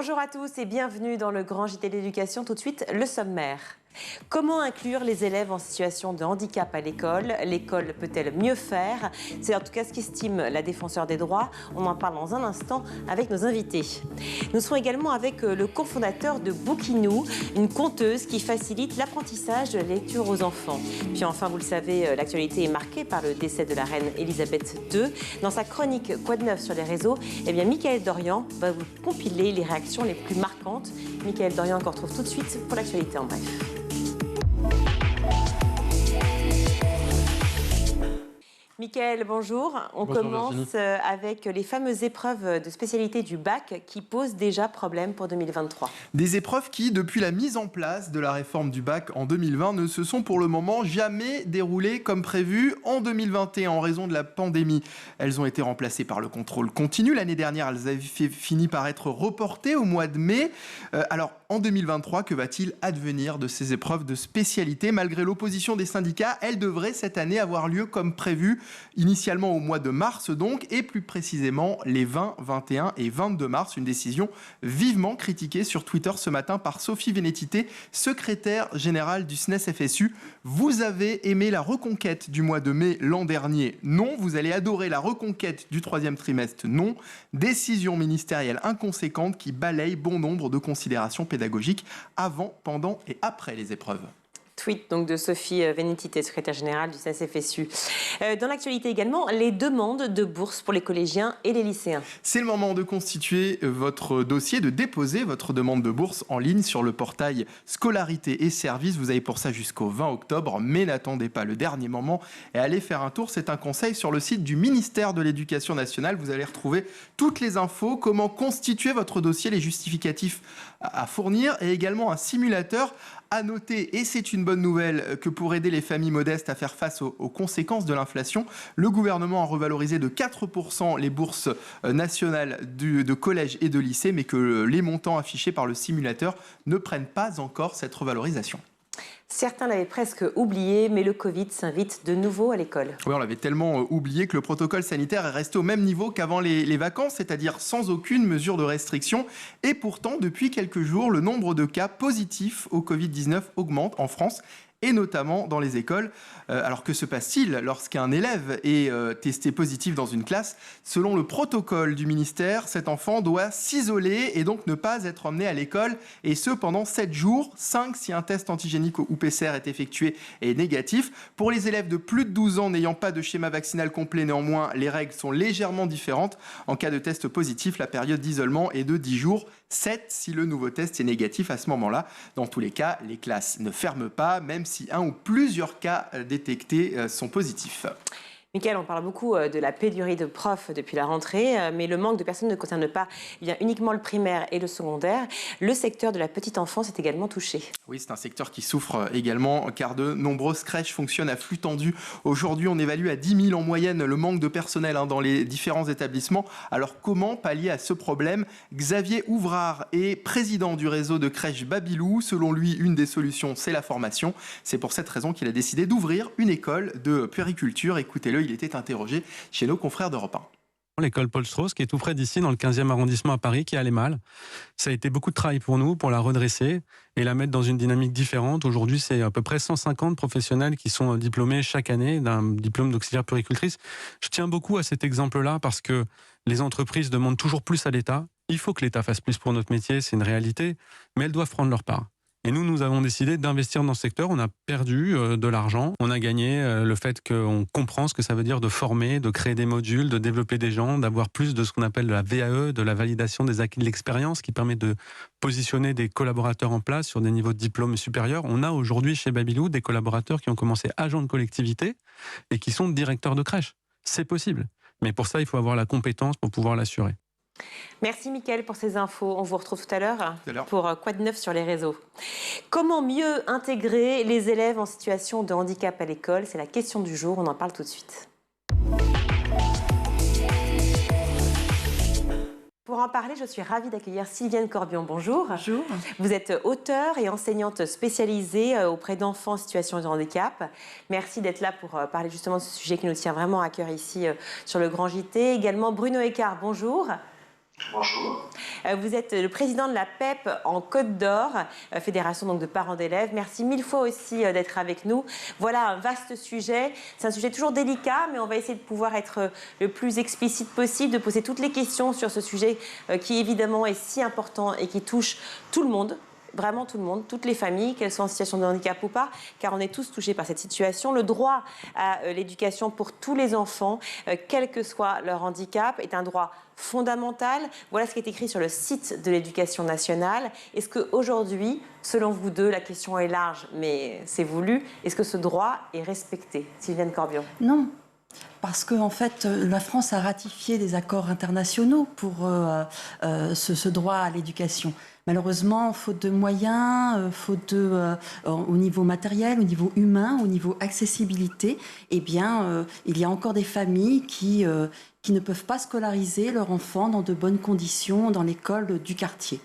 Bonjour à tous et bienvenue dans le Grand JT de l'éducation. Tout de suite, le sommaire. Comment inclure les élèves en situation de handicap à l'école? L'école peut-elle mieux faire? C'est en tout cas ce qu'estime la défenseure des droits. On en parle dans un instant avec nos invités. Nous serons également avec le cofondateur de Bookinou, une conteuse qui facilite l'apprentissage de la lecture aux enfants. Puis enfin, vous le savez, l'actualité est marquée par le décès de la reine Elisabeth II. Dans sa chronique Quoi de neuf sur les réseaux, Mickaël Dorian va vous compiler les réactions les plus marquantes. Mickaël Dorian qu'on retrouve tout de suite pour l'actualité en bref. Mickaël, bonjour. On commence Virginie. Avec les fameuses épreuves de spécialité du bac qui posent déjà problème pour 2023. Des épreuves qui, depuis la mise en place de la réforme du bac en 2020, ne se sont pour le moment jamais déroulées comme prévu en 2021 en raison de la pandémie. Elles ont été remplacées par le contrôle continu. L'année dernière, elles avaient fini par être reportées au mois de mai. Alors, en 2023, que va-t-il advenir de ces épreuves de spécialité? Malgré l'opposition des syndicats, elles devraient cette année avoir lieu comme prévu, initialement au mois de mars donc, et plus précisément les 20, 21 et 22 mars. Une décision vivement critiquée sur Twitter ce matin par Sophie Vénétité, secrétaire générale du SNES-FSU. Vous avez aimé la reconquête du mois de mai l'an dernier? Non. Vous allez adorer la reconquête du troisième trimestre? Non. Décision ministérielle inconséquente qui balaye bon nombre de considérations pédagogiques avant, pendant et après les épreuves. Tweet donc de Sophie Vénétité, secrétaire générale du SNES-FSU. Dans l'actualité également, les demandes de bourse pour les collégiens et les lycéens. C'est le moment de constituer votre dossier, de déposer votre demande de bourse en ligne sur le portail Scolarité et Services. Vous avez pour ça jusqu'au 20 octobre, mais n'attendez pas le dernier moment et allez faire un tour. C'est un conseil sur le site du ministère de l'Éducation nationale. Vous allez retrouver toutes les infos, comment constituer votre dossier, les justificatifs à fournir et également un simulateur à noter, et c'est une bonne nouvelle, que pour aider les familles modestes à faire face aux conséquences de l'inflation, le gouvernement a revalorisé de 4% les bourses nationales de collège et de lycée, mais que les montants affichés par le simulateur ne prennent pas encore cette revalorisation. Certains l'avaient presque oublié, mais le Covid s'invite de nouveau à l'école. Oui, on l'avait tellement oublié que le protocole sanitaire est resté au même niveau qu'avant les vacances, c'est-à-dire sans aucune mesure de restriction. Et pourtant, depuis quelques jours, le nombre de cas positifs au Covid-19 augmente en France, et notamment dans les écoles. Alors que se passe-t-il lorsqu'un élève est testé positif dans une classe? Selon le protocole du ministère, cet enfant doit s'isoler et donc ne pas être emmené à l'école, et ce pendant 7 jours, 5 si un test antigénique ou PCR est effectué et est négatif. Pour les élèves de plus de 12 ans n'ayant pas de schéma vaccinal complet, néanmoins, les règles sont légèrement différentes. En cas de test positif, la période d'isolement est de 10 jours, 7 si le nouveau test est négatif à ce moment-là. Dans tous les cas, les classes ne ferment pas, même si un ou plusieurs cas détectés sont positifs. Mickaël, on parle beaucoup de la pénurie de profs depuis la rentrée, mais le manque de personnes ne concerne pas uniquement le primaire et le secondaire. Le secteur de la petite enfance est également touché. Oui, c'est un secteur qui souffre également, car de nombreuses crèches fonctionnent à flux tendu. Aujourd'hui, on évalue à 10 000 en moyenne le manque de personnel dans les différents établissements. Alors, comment pallier à ce problème? Xavier Ouvrard est président du réseau de crèches Babylou. Selon lui, une des solutions, c'est la formation. C'est pour cette raison qu'il a décidé d'ouvrir une école de puériculture. Écoutez-le. Il était interrogé chez nos confrères d'Europe 1. L'école Paul Strauss, qui est tout près d'ici, dans le 15e arrondissement à Paris, qui allait mal. Ça a été beaucoup de travail pour nous, pour la redresser et la mettre dans une dynamique différente. Aujourd'hui, c'est à peu près 150 professionnels qui sont diplômés chaque année d'un diplôme d'auxiliaire puéricultrice. Je tiens beaucoup à cet exemple-là parce que les entreprises demandent toujours plus à l'État. Il faut que l'État fasse plus pour notre métier, c'est une réalité, mais elles doivent prendre leur part. Et nous avons décidé d'investir dans ce secteur. On a perdu de l'argent. On a gagné le fait qu'on comprend ce que ça veut dire de former, de créer des modules, de développer des gens, d'avoir plus de ce qu'on appelle de la VAE, de la validation des acquis de l'expérience, qui permet de positionner des collaborateurs en place sur des niveaux de diplôme supérieurs. On a aujourd'hui chez Babylou des collaborateurs qui ont commencé agents de collectivité et qui sont directeurs de crèche. C'est possible. Mais pour ça, il faut avoir la compétence pour pouvoir l'assurer. Merci Mickaël pour ces infos. On vous retrouve tout à l'heure pour Quoi de neuf sur les réseaux. Comment mieux intégrer les élèves en situation de handicap à l'école? C'est la question du jour, on en parle tout de suite. Pour en parler, je suis ravie d'accueillir Sylviane Corbion. Bonjour. Bonjour. Vous êtes auteure et enseignante spécialisée auprès d'enfants en situation de handicap. Merci d'être là pour parler justement de ce sujet qui nous tient vraiment à cœur ici sur le Grand JT. Également Bruno Écart, bonjour. Bonjour. Vous êtes le président de la PEP en Côte d'Or, fédération donc de parents d'élèves. Merci mille fois aussi d'être avec nous. Voilà un vaste sujet. C'est un sujet toujours délicat, mais on va essayer de pouvoir être le plus explicite possible, de poser toutes les questions sur ce sujet qui évidemment est si important et qui touche tout le monde. Vraiment tout le monde, toutes les familles, qu'elles soient en situation de handicap ou pas, car on est tous touchés par cette situation. Le droit à l'éducation pour tous les enfants, quel que soit leur handicap, est un droit fondamental. Voilà ce qui est écrit sur le site de l'Éducation nationale. Est-ce qu'aujourd'hui, selon vous deux, la question est large, mais c'est voulu, est-ce que ce droit est respecté? Sylviane Corbion. Non. Parce qu'en fait, la France a ratifié des accords internationaux pour ce droit à l'éducation. Malheureusement, faute de moyens, au niveau matériel, au niveau humain, au niveau accessibilité, il y a encore des familles qui ne peuvent pas scolariser leurs enfants dans de bonnes conditions dans l'école du quartier.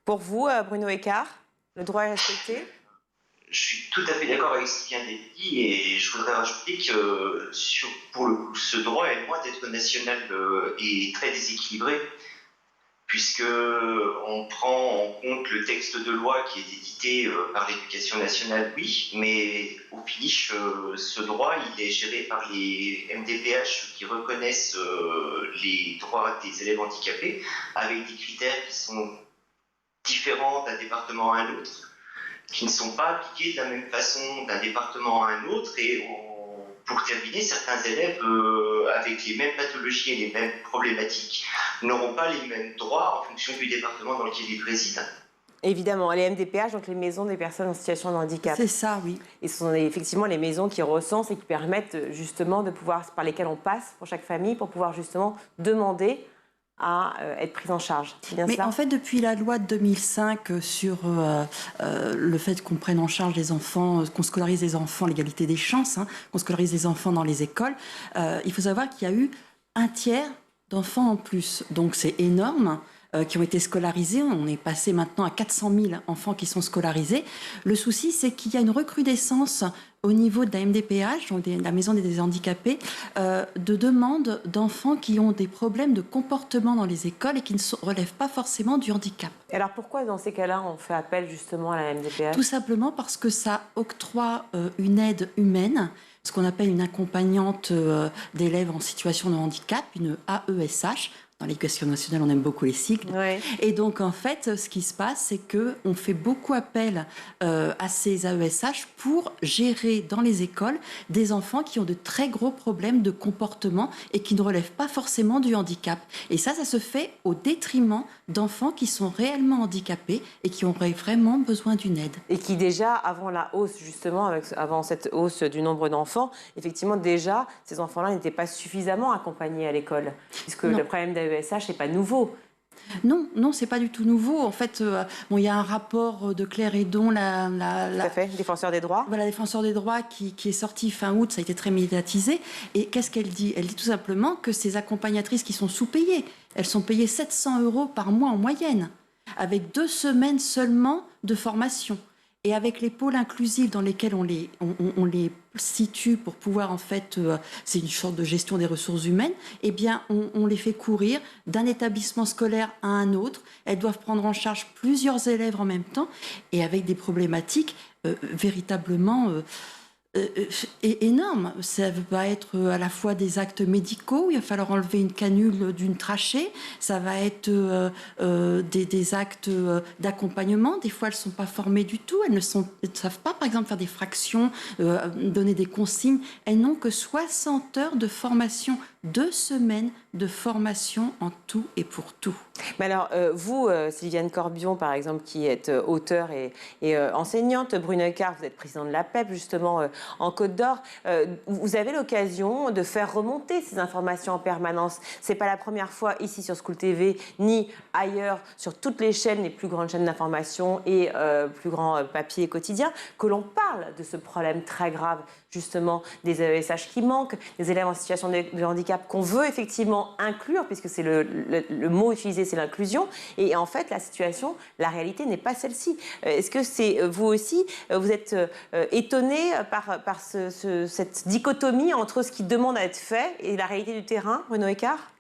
Pour vous, Bruno Eckart, le droit est respecté? Je suis tout à fait d'accord avec ce qui vient d'être dit et je voudrais rajouter que pour le coup, ce droit est loin d'être national et très déséquilibré, puisqu'on prend en compte le texte de loi qui est édité par l'Éducation nationale, oui, mais au finish, ce droit il est géré par les MDPH qui reconnaissent les droits des élèves handicapés avec des critères qui sont différents d'un département à un autre, qui ne sont pas appliqués de la même façon d'un département à un autre. Et pour terminer, certains élèves avec les mêmes pathologies et les mêmes problématiques n'auront pas les mêmes droits en fonction du département dans lequel ils résident. Évidemment, les MDPH, donc les maisons des personnes en situation de handicap. C'est ça, oui. Et ce sont effectivement les maisons qui recensent et qui permettent justement de pouvoir, par lesquelles on passe pour chaque famille, pour pouvoir justement demander à être prise en charge. C'est bien cela ? En fait, depuis la loi de 2005 sur le fait qu'on prenne en charge les enfants, qu'on scolarise les enfants, l'égalité des chances, qu'on scolarise les enfants dans les écoles, il faut savoir qu'il y a eu un tiers d'enfants en plus. Donc c'est énorme. Qui ont été scolarisés. On est passé maintenant à 400 000 enfants qui sont scolarisés. Le souci, c'est qu'il y a une recrudescence au niveau de la MDPH, donc de la Maison des handicapés, de demandes d'enfants qui ont des problèmes de comportement dans les écoles et qui ne relèvent pas forcément du handicap. Et alors pourquoi, dans ces cas-là, on fait appel justement à la MDPH ? Tout simplement parce que ça octroie une aide humaine, ce qu'on appelle une accompagnante d'élèves en situation de handicap, une AESH. Dans l'Éducation nationale, on aime beaucoup les sigles. Oui. Et donc, en fait, ce qui se passe, c'est qu'on fait beaucoup appel à ces AESH pour gérer dans les écoles des enfants qui ont de très gros problèmes de comportement et qui ne relèvent pas forcément du handicap. Et ça se fait au détriment d'enfants qui sont réellement handicapés et qui auraient vraiment besoin d'une aide. Et qui déjà, avant la hausse, justement, avant cette hausse du nombre d'enfants, effectivement, déjà, ces enfants-là n'étaient pas suffisamment accompagnés à l'école. Puisque le problème d'AESH n'est pas nouveau. Non, c'est pas du tout nouveau. En fait, il y a un rapport de Claire Hédon, Tout à fait, défenseur des droits. Voilà, défenseur des droits qui est sorti fin août, ça a été très médiatisé. Et qu'est-ce qu'elle dit ? Elle dit tout simplement que ces accompagnatrices qui sont sous-payées, elles sont payées 700 € par mois en moyenne, avec 2 semaines seulement de formation. Et avec les pôles inclusifs dans lesquels on les situe pour pouvoir, en fait, c'est une sorte de gestion des ressources humaines, eh bien, on les fait courir d'un établissement scolaire à un autre. Elles doivent prendre en charge plusieurs élèves en même temps et avec des problématiques véritablement énormes. Ça va être à la fois des actes médicaux, il va falloir enlever une canule d'une trachée, ça va être des actes d'accompagnement. Des fois, elles ne sont pas formées du tout, elles ne savent pas, par exemple, faire des fractions, donner des consignes. Elles n'ont que 60 heures de formation, 2 semaines de formation en tout et pour tout. Mais alors, vous, Sylviane Corbion, par exemple, qui êtes auteure et enseignante, Bruno Eckart, vous êtes président de la PEP, justement, en Côte d'Or, vous avez l'occasion de faire remonter ces informations en permanence. Ce n'est pas la première fois ici sur School TV, ni ailleurs, sur toutes les chaînes, les plus grandes chaînes d'information et plus grands papiers quotidiens, que l'on parle de ce problème très grave, justement, des AESH qui manquent, des élèves en situation de handicap qu'on veut effectivement inclure, puisque c'est le mot utilisé, c'est l'inclusion. Et en fait, la situation, la réalité n'est pas celle-ci. Est-ce que c'est vous aussi, vous êtes étonné par cette dichotomie entre ce qui demande à être fait et la réalité du terrain, Bruno Eckart ?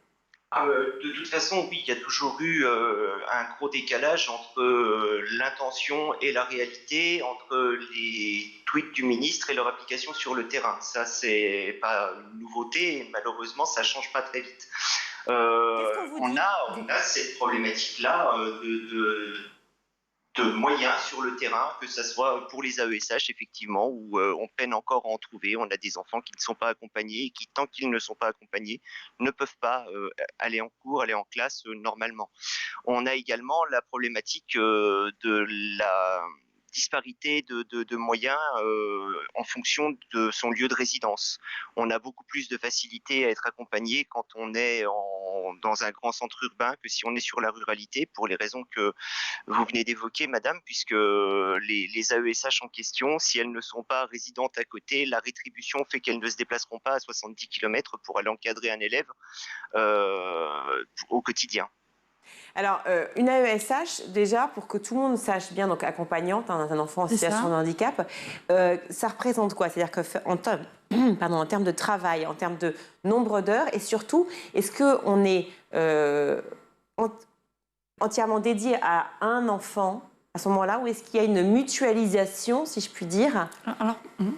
De toute façon, oui, il y a toujours eu un gros décalage entre l'intention et la réalité, entre les tweets du ministre et leur application sur le terrain. Ça, c'est pas une nouveauté, et malheureusement, ça change pas très vite. Qu'est-ce qu'on vous On dit? a cette problématique-là de moyens sur le terrain, que ce soit pour les AESH, effectivement, où on peine encore à en trouver. On a des enfants qui ne sont pas accompagnés et qui, tant qu'ils ne sont pas accompagnés, ne peuvent pas aller en cours, aller en classe normalement. On a également la problématique de la disparité de moyens en fonction de son lieu de résidence. On a beaucoup plus de facilité à être accompagné quand on est dans un grand centre urbain que si on est sur la ruralité, pour les raisons que vous venez d'évoquer, madame, puisque les AESH en question, si elles ne sont pas résidentes à côté, la rétribution fait qu'elles ne se déplaceront pas à 70 km pour aller encadrer un élève au quotidien. Alors, une AESH, déjà, pour que tout le monde sache bien, donc accompagnante un enfant en situation de handicap, ça représente quoi? C'est-à-dire qu'en en termes de travail, en termes de nombre d'heures, et surtout, est-ce qu'on est entièrement dédié à un enfant à ce moment-là, ou est-ce qu'il y a une mutualisation, si je puis dire,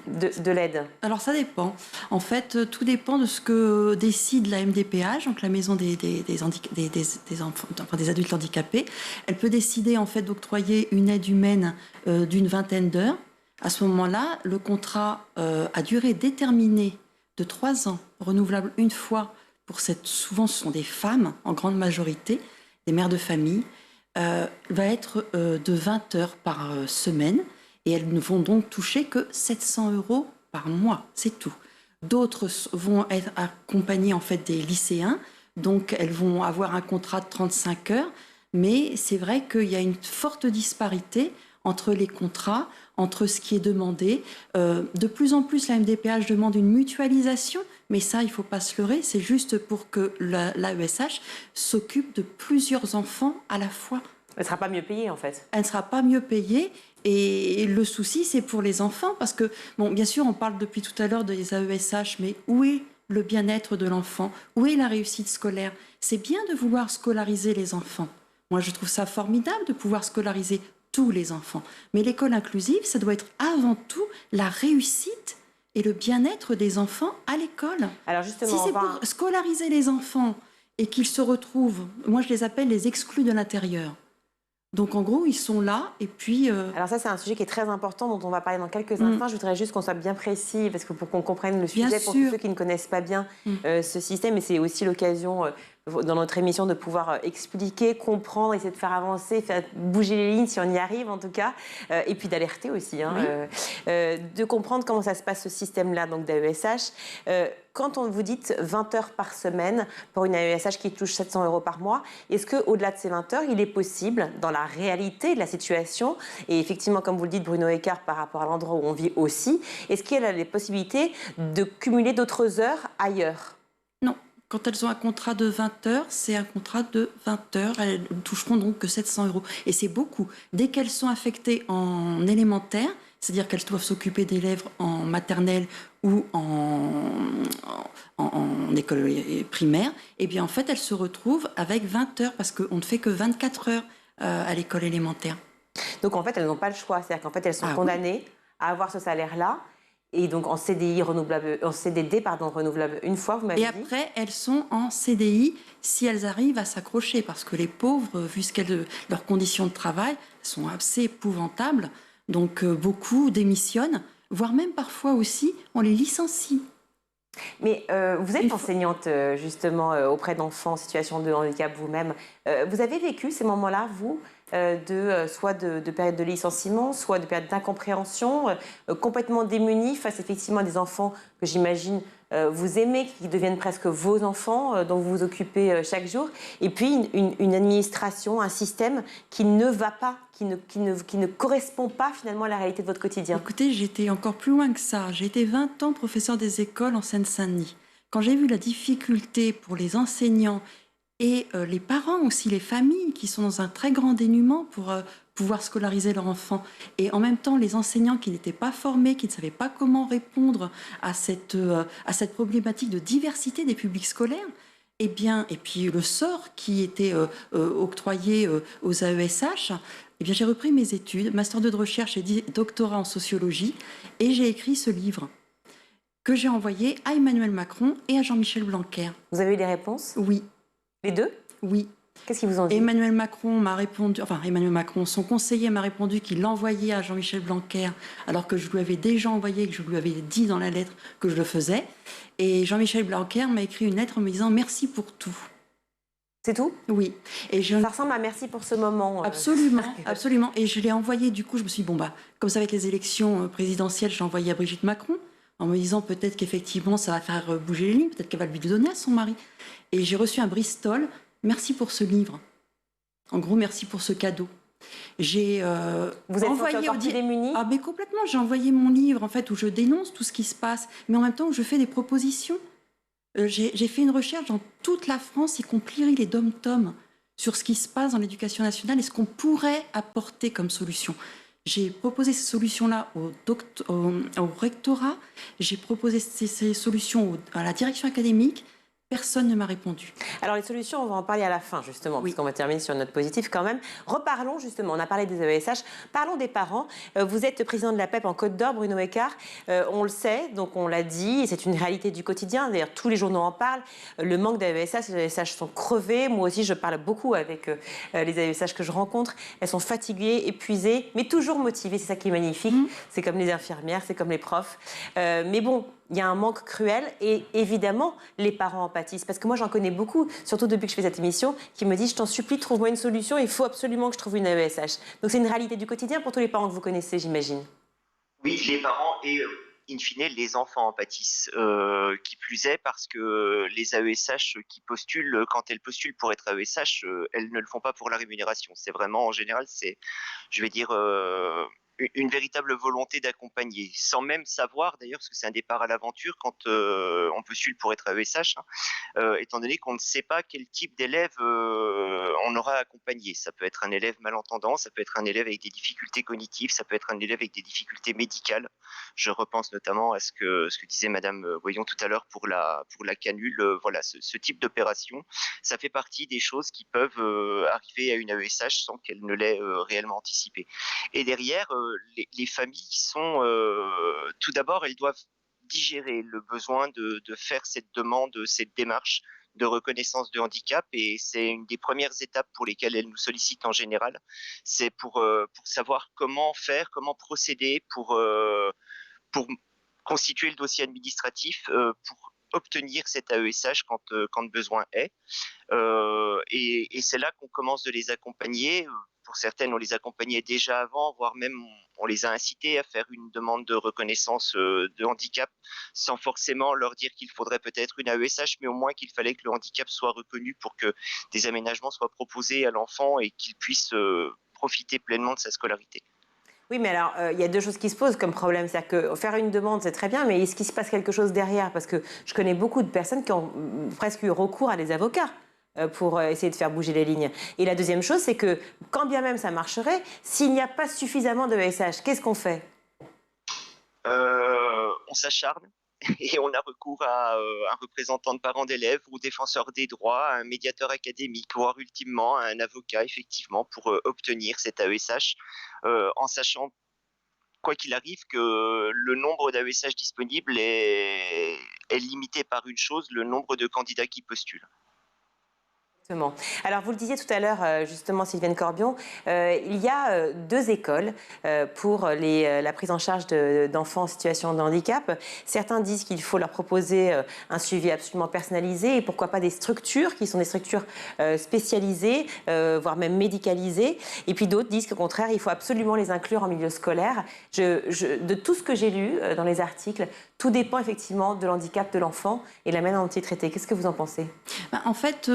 de l'aide? Alors ça dépend. En fait, tout dépend de ce que décide la MDPH, donc la maison des adultes handicapés. Elle peut décider en fait d'octroyer une aide humaine d'une 20aine d'heures. À ce moment-là, le contrat à durée déterminée de 3 ans, renouvelable une fois souvent ce sont des femmes en grande majorité, des mères de famille, va être de 20 heures par semaine, et elles ne vont donc toucher que 700 € par mois, c'est tout. D'autres vont être accompagnées en fait des lycéens, donc elles vont avoir un contrat de 35 heures, mais c'est vrai qu'il y a une forte disparité entre les contrats, entre ce qui est demandé. De plus en plus, la MDPH demande une mutualisation, mais ça, il ne faut pas se leurrer, c'est juste pour que l'AESH s'occupe de plusieurs enfants à la fois. Elle ne sera pas mieux payée, en fait. Elle ne sera pas mieux payée, et le souci, c'est pour les enfants, parce que, bon, bien sûr, on parle depuis tout à l'heure des AESH, mais où est le bien-être de l'enfant? Où est la réussite scolaire? C'est bien de vouloir scolariser les enfants. Moi, je trouve ça formidable de pouvoir scolariser tous les enfants. Mais l'école inclusive, ça doit être avant tout la réussite et le bien-être des enfants à l'école. Alors justement, si c'est pour scolariser les enfants et qu'ils se retrouvent, moi je les appelle les exclus de l'intérieur. Donc en gros, ils sont là et puis... Alors ça, c'est un sujet qui est très important, dont on va parler dans quelques instants. Je voudrais juste qu'on soit bien précis, parce que pour qu'on comprenne le sujet, pour tous ceux qui ne connaissent pas bien ce système, et c'est aussi l'occasion dans notre émission de pouvoir expliquer, comprendre, essayer de faire avancer, faire bouger les lignes si on y arrive en tout cas, et puis d'alerter aussi, de comprendre comment ça se passe ce système-là, donc d'AESH. Quand on vous dites 20 heures par semaine pour une AESH qui touche 700 € par mois, est-ce qu'au-delà de ces 20 heures, il est possible, dans la réalité de la situation, et effectivement, comme vous le dites, Bruno Eckart, par rapport à l'endroit où on vit aussi, est-ce qu'il y a les possibilités de cumuler d'autres heures ailleurs? Non. Quand elles ont un contrat de 20 heures, c'est un contrat de 20 heures. Elles ne toucheront donc que 700 €. Et c'est beaucoup. Dès qu'elles sont affectées en élémentaire, c'est-à-dire qu'elles doivent s'occuper d'élèves en maternelle ou en école primaire, eh bien en fait, elles se retrouvent avec 20 heures parce qu'on ne fait que 24 heures à l'école élémentaire. Donc en fait, elles n'ont pas le choix. C'est-à-dire qu'en fait, elles sont condamnées à avoir ce salaire-là. Et donc en CDD renouvelable une fois, vous m'avez dit. Et après, elles sont en CDI si elles arrivent à s'accrocher, parce que les pauvres, vu leurs conditions de travail sont assez épouvantables, donc beaucoup démissionnent, voire même parfois aussi, on les licencie. Mais vous êtes enseignante justement auprès d'enfants en situation de handicap vous-même. Vous avez vécu ces moments-là, vous, soit de période de licenciement, soit de période d'incompréhension, complètement démunis face effectivement à des enfants que j'imagine vous aimez, qui deviennent presque vos enfants, dont vous vous occupez chaque jour, et puis une administration, un système qui ne va pas, qui ne correspond pas finalement à la réalité de votre quotidien. Écoutez, j'étais encore plus loin que ça. J'ai été 20 ans professeur des écoles en Seine-Saint-Denis. Quand j'ai vu la difficulté pour les enseignants et les parents aussi, les familles qui sont dans un très grand dénuement pour pouvoir scolariser leurs enfants, et en même temps les enseignants qui n'étaient pas formés, qui ne savaient pas comment répondre à cette problématique de diversité des publics scolaires, Eh bien, et puis le sort qui était octroyé aux AESH, eh bien, j'ai repris mes études, master 2 de recherche et doctorat en sociologie, et j'ai écrit ce livre que j'ai envoyé à Emmanuel Macron et à Jean-Michel Blanquer. Vous avez eu des réponses? Oui. Les deux? Oui. Qu'est-ce qu'ils vous ont dit? Emmanuel Macron m'a répondu, enfin Emmanuel Macron, son conseiller m'a répondu qu'il l'envoyait à Jean-Michel Blanquer, alors que je lui avais déjà envoyé, que je lui avais dit dans la lettre que je le faisais. Et Jean-Michel Blanquer m'a écrit une lettre en me disant merci pour tout. C'est tout? Oui. Et Ça ressemble à merci pour ce moment. Absolument, absolument. Et je l'ai envoyé, du coup, je me suis dit, bon, bah, comme ça, avec les élections présidentielles, j'ai envoyé à Brigitte Macron, en me disant peut-être qu'effectivement, ça va faire bouger les lignes, peut-être qu'elle va lui donner à son mari. Et j'ai reçu un Bristol, merci pour ce livre. En gros, merci pour ce cadeau. J'ai vous êtes envoyé encore démunis? Ah, mais complètement, j'ai envoyé mon livre, en fait, où je dénonce tout ce qui se passe, mais en même temps, où je fais des propositions. J'ai fait une recherche dans toute la France, y compris les dom-tom, sur ce qui se passe dans l'éducation nationale et ce qu'on pourrait apporter comme solution. J'ai proposé ces solutions-là au rectorat, j'ai proposé ces solutions à la direction académique. Personne ne m'a répondu. Alors les solutions, on va en parler à la fin justement, oui. Puisqu'on va terminer sur une note positive quand même. Reparlons justement, on a parlé des AESH, parlons des parents. Vous êtes président de la PEP en Côte d'Or, Bruno Écart. On le sait, donc on l'a dit, et c'est une réalité du quotidien. D'ailleurs, tous les journaux en parlent. Le manque d'AESH, les AESH sont crevés. Moi aussi, je parle beaucoup avec les AESH que je rencontre. Elles sont fatiguées, épuisées, mais toujours motivées. C'est ça qui est magnifique. C'est comme les infirmières, c'est comme les profs. Mais bon, il y a un manque cruel et évidemment, les parents en pâtissent. Parce que moi, j'en connais beaucoup, surtout depuis que je fais cette émission, qui me disent « Je t'en supplie, trouve-moi une solution, il faut absolument que je trouve une AESH ». Donc c'est une réalité du quotidien pour tous les parents que vous connaissez, j'imagine. Oui, les parents et, in fine, les enfants en pâtissent. Qui plus est, parce que les AESH qui postulent, quand elles postulent pour être AESH, elles ne le font pas pour la rémunération. C'est vraiment, en général, c'est, je vais dire... une véritable volonté d'accompagner, sans même savoir d'ailleurs, parce que c'est un départ à l'aventure quand on postule pour être AESH, étant donné qu'on ne sait pas quel type d'élève on aura accompagné. Ça peut être un élève malentendant, ça peut être un élève avec des difficultés cognitives, ça peut être un élève avec des difficultés médicales. Je repense notamment à ce que disait Madame Voyon tout à l'heure pour la canule. Voilà, ce type d'opération, ça fait partie des choses qui peuvent arriver à une AESH sans qu'elle ne l'ait réellement anticipé. Et derrière, les familles sont, tout d'abord, elles doivent digérer le besoin de faire cette demande, cette démarche de reconnaissance de handicap, et c'est une des premières étapes pour lesquelles elles nous sollicitent en général. C'est pour savoir comment faire, comment procéder pour constituer le dossier administratif, pour obtenir cet AESH quand besoin est. Et c'est là qu'on commence de les accompagner. Pour certaines, on les accompagnait déjà avant, voire même on les a incités à faire une demande de reconnaissance de handicap, sans forcément leur dire qu'il faudrait peut-être une AESH, mais au moins qu'il fallait que le handicap soit reconnu pour que des aménagements soient proposés à l'enfant et qu'il puisse profiter pleinement de sa scolarité. Oui, mais alors, il y a deux choses qui se posent comme problème. C'est-à-dire que faire une demande, c'est très bien, mais est-ce qu'il se passe quelque chose derrière? Parce que je connais beaucoup de personnes qui ont presque eu recours à des avocats pour essayer de faire bouger les lignes. Et la deuxième chose, c'est que quand bien même ça marcherait, s'il n'y a pas suffisamment de AESH, qu'est-ce qu'on fait? On s'acharne et on a recours à un représentant de parents d'élèves ou défenseur des droits, à un médiateur académique, voire ultimement à un avocat, effectivement, pour obtenir cet AESH, en sachant, quoi qu'il arrive, que le nombre d'AESH disponibles est limité par une chose, le nombre de candidats qui postulent. Alors, vous le disiez tout à l'heure, justement, Sylviane Corbion, il y a deux écoles pour la prise en charge d'enfants en situation de handicap. Certains disent qu'il faut leur proposer un suivi absolument personnalisé et pourquoi pas des structures qui sont des structures spécialisées, voire même médicalisées. Et puis d'autres disent qu'au contraire, il faut absolument les inclure en milieu scolaire. De tout ce que j'ai lu dans les articles, tout dépend effectivement de l'handicap de l'enfant et de la manière dont il est traité. Qu'est-ce que vous en pensez? En fait,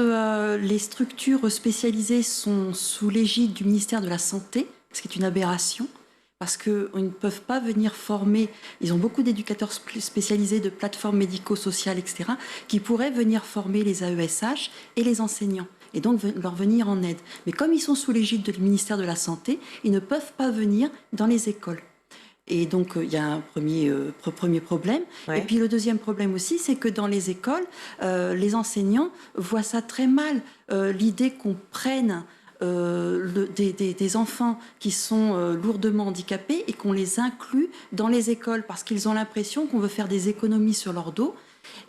les structures spécialisées sont sous l'égide du ministère de la Santé, ce qui est une aberration, parce qu'ils ne peuvent pas venir former, ils ont beaucoup d'éducateurs spécialisés de plateformes médico-sociales, etc., qui pourraient venir former les AESH et les enseignants, et donc leur venir en aide. Mais comme ils sont sous l'égide du ministère de la Santé, ils ne peuvent pas venir dans les écoles. Et donc, il y a un premier problème. Ouais. Et puis, le deuxième problème aussi, c'est que dans les écoles, les enseignants voient ça très mal. L'idée qu'on prenne des enfants qui sont lourdement handicapés et qu'on les inclut dans les écoles parce qu'ils ont l'impression qu'on veut faire des économies sur leur dos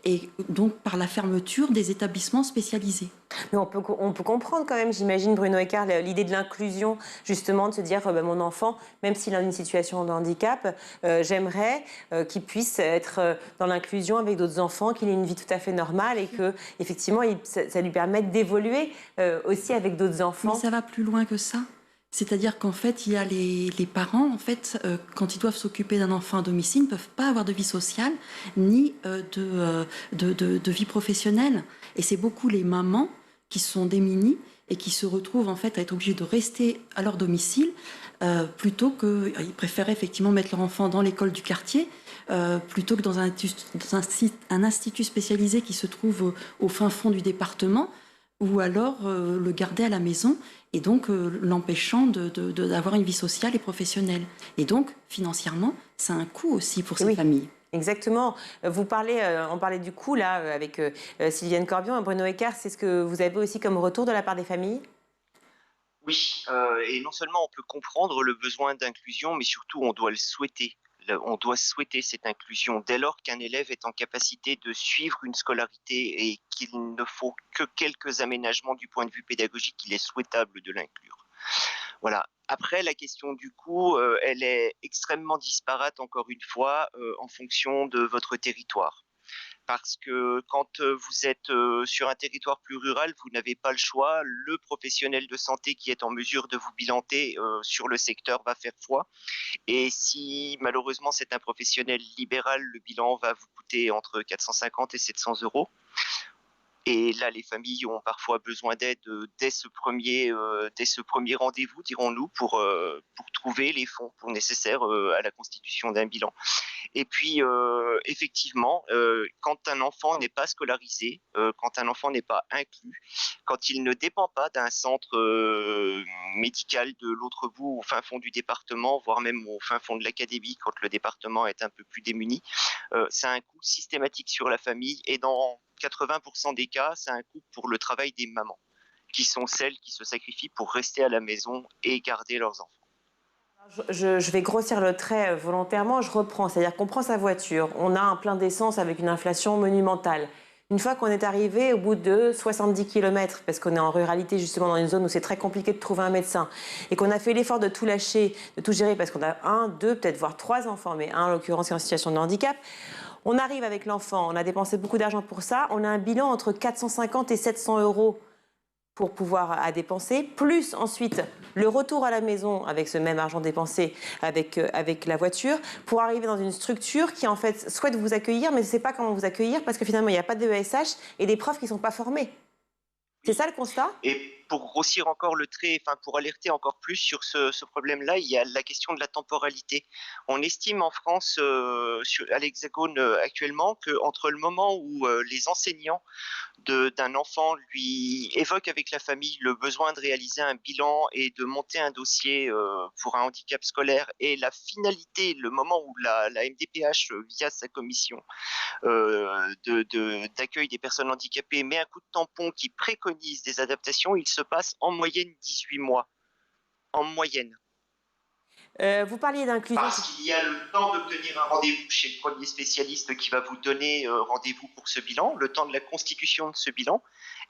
et donc par la fermeture des établissements spécialisés. Mais on peut comprendre quand même, j'imagine, Bruno Eckart, l'idée de l'inclusion, justement, de se dire, mon enfant, même s'il a une situation de handicap, j'aimerais qu'il puisse être dans l'inclusion avec d'autres enfants, qu'il ait une vie tout à fait normale et que, effectivement, ça lui permette d'évoluer aussi avec d'autres enfants. Mais ça va plus loin que ça. C'est-à-dire qu'en fait, il y a les parents, en fait, quand ils doivent s'occuper d'un enfant à domicile, ne peuvent pas avoir de vie sociale ni de vie professionnelle. Et c'est beaucoup les mamans qui sont démunies et qui se retrouvent en fait à être obligées de rester à leur domicile plutôt que... Ils préfèrent effectivement mettre leur enfant dans l'école du quartier plutôt que dans un institut spécialisé qui se trouve au fin fond du département, ou alors le garder à la maison et donc l'empêchant d'avoir une vie sociale et professionnelle. Et donc, financièrement, ça a un coût aussi pour ces familles. Exactement. On parlait du coût, là, avec Sylviane Corbion et Bruno Eckart. C'est ce que vous avez aussi comme retour de la part des familles ? Oui, et non seulement on peut comprendre le besoin d'inclusion, mais surtout on doit le souhaiter. On doit souhaiter cette inclusion dès lors qu'un élève est en capacité de suivre une scolarité et qu'il ne faut que quelques aménagements du point de vue pédagogique, il est souhaitable de l'inclure. Voilà. Après, la question du coût, elle est extrêmement disparate, encore une fois, en fonction de votre territoire. Parce que quand vous êtes sur un territoire plus rural, vous n'avez pas le choix. Le professionnel de santé qui est en mesure de vous bilanter sur le secteur va faire foi. Et si malheureusement c'est un professionnel libéral, le bilan va vous coûter entre 450 et 700 €. Et là, les familles ont parfois besoin d'aide dès ce premier rendez-vous, dirons-nous, pour trouver les fonds nécessaires à la constitution d'un bilan. Et puis, effectivement, quand un enfant n'est pas scolarisé, quand un enfant n'est pas inclus, quand il ne dépend pas d'un centre médical de l'autre bout, au fin fond du département, voire même au fin fond de l'académie, quand le département est un peu plus démuni, ça a un coût systématique sur la famille et dans 80% des cas, c'est un coût pour le travail des mamans, qui sont celles qui se sacrifient pour rester à la maison et garder leurs enfants. Je vais grossir le trait volontairement, je reprends. C'est-à-dire qu'on prend sa voiture, on a un plein d'essence avec une inflation monumentale. Une fois qu'on est arrivé au bout de 70 km, parce qu'on est en ruralité justement dans une zone où c'est très compliqué de trouver un médecin, et qu'on a fait l'effort de tout lâcher, de tout gérer, parce qu'on a 1, 2, peut-être voire 3 enfants, mais un en l'occurrence est en situation de handicap, on arrive avec l'enfant, on a dépensé beaucoup d'argent pour ça, on a un bilan entre 450 et 700 € pour pouvoir à dépenser, plus ensuite le retour à la maison avec ce même argent dépensé avec la voiture, pour arriver dans une structure qui en fait souhaite vous accueillir, mais ne sait pas comment vous accueillir parce que finalement il n'y a pas de ESH et des profs qui ne sont pas formés. C'est ça le constat ? Et pour grossir encore le trait, pour alerter encore plus sur ce problème-là, il y a la question de la temporalité. On estime en France, à l'Hexagone actuellement, qu'entre le moment où les enseignants d'un enfant lui évoquent avec la famille le besoin de réaliser un bilan et de monter un dossier pour un handicap scolaire et la finalité, le moment où la MDPH, via sa commission d'accueil des personnes handicapées, met un coup de tampon qui préconise des adaptations, il se passe en moyenne 18 mois. En moyenne. Vous parliez d'inclusion. Parce qu'il y a le temps d'obtenir un rendez-vous chez le premier spécialiste qui va vous donner rendez-vous pour ce bilan, le temps de la constitution de ce bilan,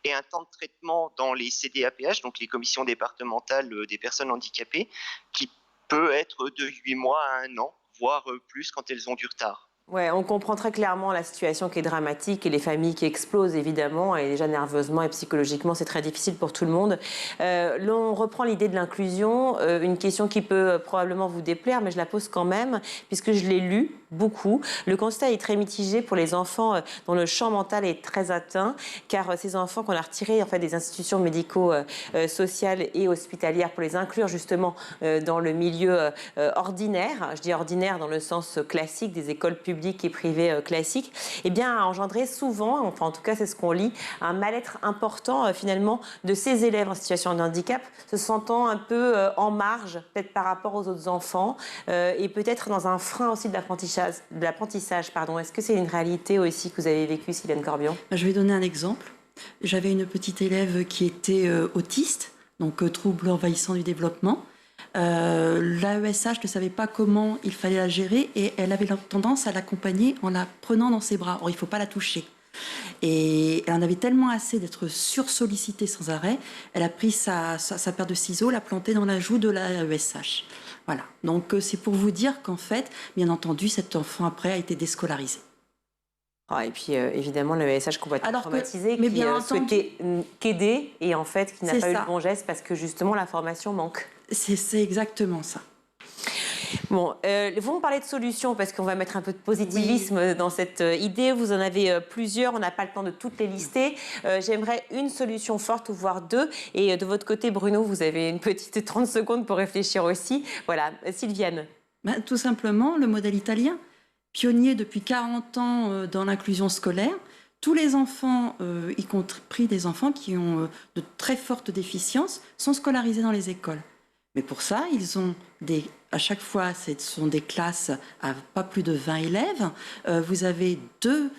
et un temps de traitement dans les CDAPH, donc les commissions départementales des personnes handicapées, qui peut être de 8 mois à 1 an, voire plus quand elles ont du retard. Ouais, on comprend très clairement la situation qui est dramatique et les familles qui explosent évidemment, et déjà nerveusement et psychologiquement c'est très difficile pour tout le monde. On reprend l'idée de l'inclusion, une question qui peut probablement vous déplaire, mais je la pose quand même, puisque je l'ai lu beaucoup. Le constat est très mitigé pour les enfants dont le champ mental est très atteint, car ces enfants qu'on a retirés en fait, des institutions médico-sociales et hospitalières pour les inclure justement dans le milieu ordinaire, je dis ordinaire dans le sens classique des écoles publiques, publique et privée classique, eh bien, a engendré souvent, enfin en tout cas c'est ce qu'on lit, un mal-être important finalement de ces élèves en situation de handicap, se sentant un peu en marge, peut-être par rapport aux autres enfants, et peut-être dans un frein aussi de l'apprentissage. Est-ce que c'est une réalité aussi que vous avez vécue, Sylviane Corbion? Je vais donner un exemple. J'avais une petite élève qui était autiste, donc trouble envahissant du développement. L'AESH ne savait pas comment il fallait la gérer et elle avait tendance à l'accompagner en la prenant dans ses bras. Or, il ne faut pas la toucher. Et elle en avait tellement assez d'être sursollicitée sans arrêt, elle a pris sa paire de ciseaux, l'a plantée dans la joue de l'AESH. Voilà. Donc, c'est pour vous dire qu'en fait, bien entendu, cet enfant après a été déscolarisé. Et puis évidemment le message qu'on va être traumatisé, mais qui bien souhaitait qu'aider et en fait qui n'a pas eu le bon geste parce que justement la formation manque. C'est exactement ça. Bon, vous me parlez de solutions parce qu'on va mettre un peu de positivisme dans cette idée. Vous en avez plusieurs, on n'a pas le temps de toutes les lister. J'aimerais une solution forte ou voire deux. Et de votre côté, Bruno, vous avez une petite 30 secondes pour réfléchir aussi. Voilà, Sylviane. Tout simplement, le modèle italien. Pionnier depuis 40 ans dans l'inclusion scolaire. Tous les enfants, y compris des enfants qui ont de très fortes déficiences, sont scolarisés dans les écoles. Mais pour ça, ils ont à chaque fois, ce sont des classes à pas plus de 20 élèves. Vous avez 2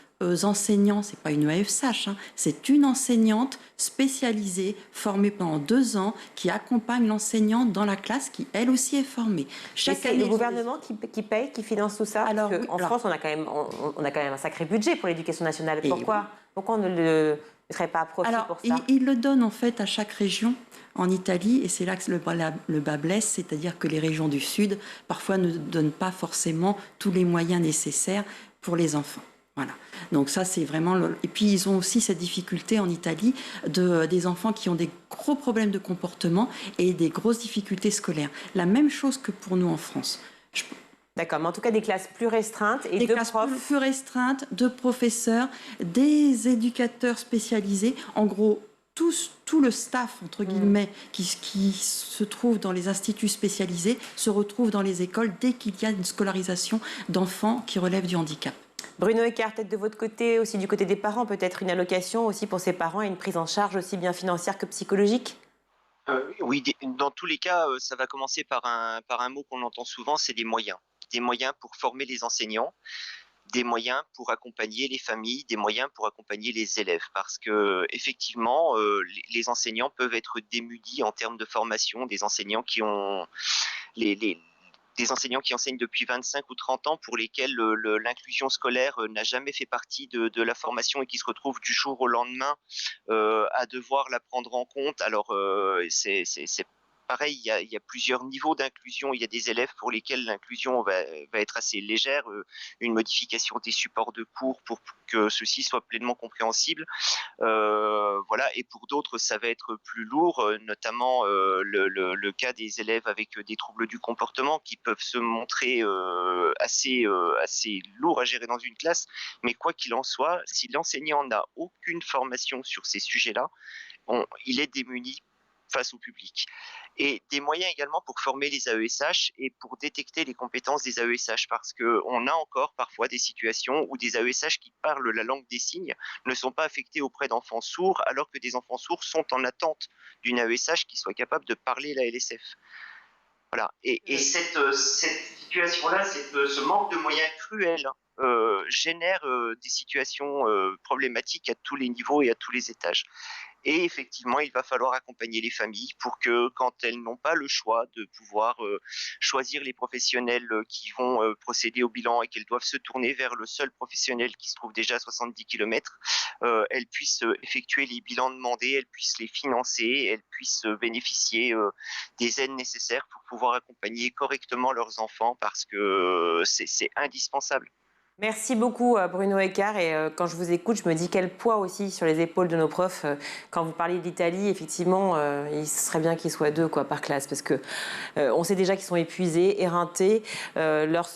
enseignants, c'est pas une AESH, c'est une enseignante spécialisée, formée pendant 2 ans, qui accompagne l'enseignante dans la classe, qui elle aussi est formée. Chaque année, le gouvernement qui paye, qui finance tout ça. Alors, en France, on a quand même un sacré budget pour l'éducation nationale. Pourquoi on ne le mettrait pas à profit pour ça? Il le donne en fait à chaque région. En Italie, et c'est là que le bas blesse, c'est-à-dire que les régions du Sud, parfois, ne donnent pas forcément tous les moyens nécessaires pour les enfants. Voilà. Donc ça, c'est vraiment... Et puis, ils ont aussi cette difficulté en Italie des enfants qui ont des gros problèmes de comportement et des grosses difficultés scolaires. La même chose que pour nous en France. D'accord, mais en tout cas, des classes plus restreintes et des classes plus restreintes, de professeurs, des éducateurs spécialisés. En gros, tout le staff, entre guillemets, qui se trouve dans les instituts spécialisés, se retrouve dans les écoles dès qu'il y a une scolarisation d'enfants qui relèvent du handicap. Bruno Eckart, peut-être de votre côté, aussi du côté des parents, peut-être une allocation aussi pour ces parents et une prise en charge aussi bien financière que psychologique? Oui, dans tous les cas, ça va commencer par un mot qu'on entend souvent, c'est des moyens. Des moyens pour former les enseignants, des moyens pour accompagner les familles, des moyens pour accompagner les élèves. Parce que effectivement, les enseignants peuvent être démunis en termes de formation, des enseignants qui ont des enseignants qui enseignent depuis 25 ou 30 ans pour lesquels l'inclusion scolaire n'a jamais fait partie de la formation et qui se retrouvent du jour au lendemain à devoir la prendre en compte. Alors c'est pareil, il y a plusieurs niveaux d'inclusion. Il y a des élèves pour lesquels l'inclusion va être assez légère, une modification des supports de cours pour que ceux-ci soient pleinement compréhensibles. Voilà. Et pour d'autres, ça va être plus lourd, notamment le cas des élèves avec des troubles du comportement qui peuvent se montrer assez lourds à gérer dans une classe. Mais quoi qu'il en soit, si l'enseignant n'a aucune formation sur ces sujets-là, il est démuni face au public. Et des moyens également pour former les AESH et pour détecter les compétences des AESH, parce qu'on a encore parfois des situations où des AESH qui parlent la langue des signes ne sont pas affectés auprès d'enfants sourds, alors que des enfants sourds sont en attente d'une AESH qui soit capable de parler la LSF. Voilà. Et cette situation-là, ce manque de moyens cruel génère des situations problématiques à tous les niveaux et à tous les étages. Et effectivement, il va falloir accompagner les familles pour que, quand elles n'ont pas le choix de pouvoir choisir les professionnels qui vont procéder au bilan et qu'elles doivent se tourner vers le seul professionnel qui se trouve déjà à 70 km, elles puissent effectuer les bilans demandés, elles puissent les financer, elles puissent bénéficier des aides nécessaires pour pouvoir accompagner correctement leurs enfants, parce que c'est indispensable. Merci beaucoup Bruno Eckart, et quand je vous écoute, je me dis quel poids aussi sur les épaules de nos profs. Quand vous parliez d'Italie, effectivement, il serait bien qu'ils soient 2 par classe, parce que on sait déjà qu'ils sont épuisés, éreintés, leurs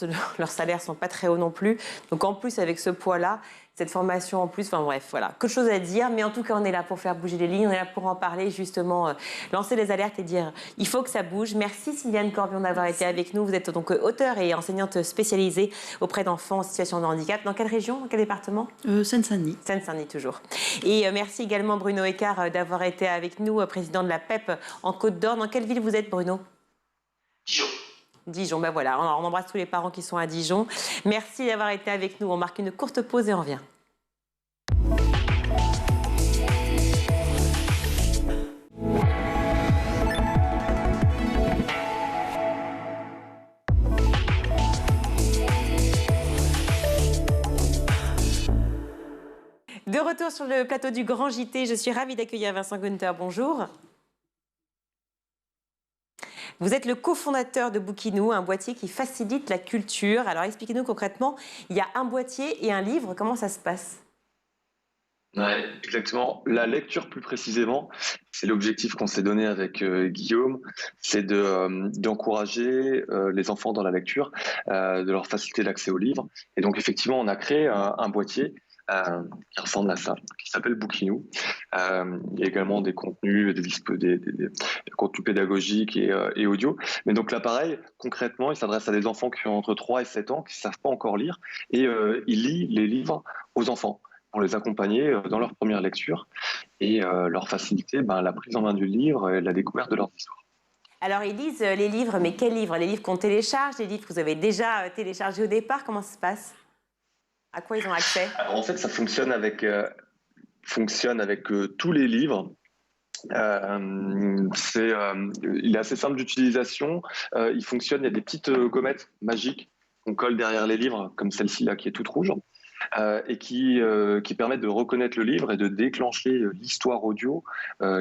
salaires sont pas très hauts non plus. Donc en plus, avec ce poids-là, cette formation en plus. Enfin bref, voilà, que de choses à dire. Mais en tout cas, on est là pour faire bouger les lignes. On est là pour en parler, justement, lancer les alertes et dire il faut que ça bouge. Merci Sylviane Corbion d'avoir été avec nous. Vous êtes donc auteure et enseignante spécialisée auprès d'enfants en situation de handicap. Dans quelle région, dans quel département? Seine-Saint-Denis. Seine-Saint-Denis toujours. Et merci également Bruno Écart d'avoir été avec nous, président de la PEP en Côte d'Or. Dans quelle ville vous êtes, Bruno? Dijon. Dijon, ben voilà, on embrasse tous les parents qui sont à Dijon. Merci d'avoir été avec nous. On marque une courte pause et on revient. De retour sur le plateau du Grand JT, je suis ravie d'accueillir Vincent Günther. Bonjour. Vous êtes le cofondateur de Bookinou, un boîtier qui facilite la culture. Alors expliquez-nous concrètement, il y a un boîtier et un livre, comment ça se passe? Ouais, exactement. La lecture, plus précisément, c'est l'objectif qu'on s'est donné avec Guillaume, c'est d'encourager les enfants dans la lecture, de leur faciliter l'accès aux livres. Et donc, effectivement, on a créé un boîtier qui ressemble à ça, qui s'appelle Bookinou. Il y a également des contenus, des contenus pédagogiques et audio. Mais donc là, pareil, concrètement, il s'adresse à des enfants qui ont entre 3 et 7 ans, qui ne savent pas encore lire, et il lit les livres aux enfants pour les accompagner dans leur première lecture et leur faciliter la prise en main du livre et la découverte de leur histoire. Alors, ils lisent les livres, mais quels livres? Les livres qu'on télécharge, les livres que vous avez déjà téléchargés au départ, comment ça se passe? À quoi ils ont accès? Alors, en fait, ça fonctionne avec tous les livres. Il est assez simple d'utilisation. Il fonctionne, il y a des petites gommettes magiques qu'on colle derrière les livres, comme celle-ci là qui est toute rouge, et qui permettent de reconnaître le livre et de déclencher l'histoire audio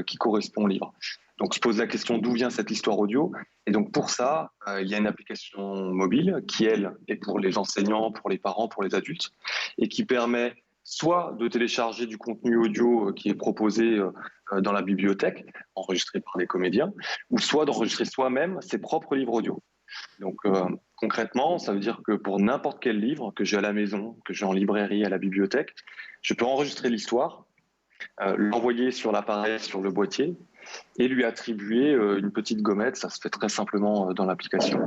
qui correspond au livre. Donc, se pose la question d'où vient cette histoire audio. Et donc, pour ça, il y a une application mobile qui, elle, est pour les enseignants, pour les parents, pour les adultes, et qui permet soit de télécharger du contenu audio qui est proposé dans la bibliothèque, enregistré par des comédiens, ou soit d'enregistrer soi-même ses propres livres audio. Donc, concrètement, ça veut dire que pour n'importe quel livre que j'ai à la maison, que j'ai en librairie, à la bibliothèque, je peux enregistrer l'histoire, l'envoyer sur l'appareil, sur le boîtier, et lui attribuer une petite gommette, ça se fait très simplement dans l'application,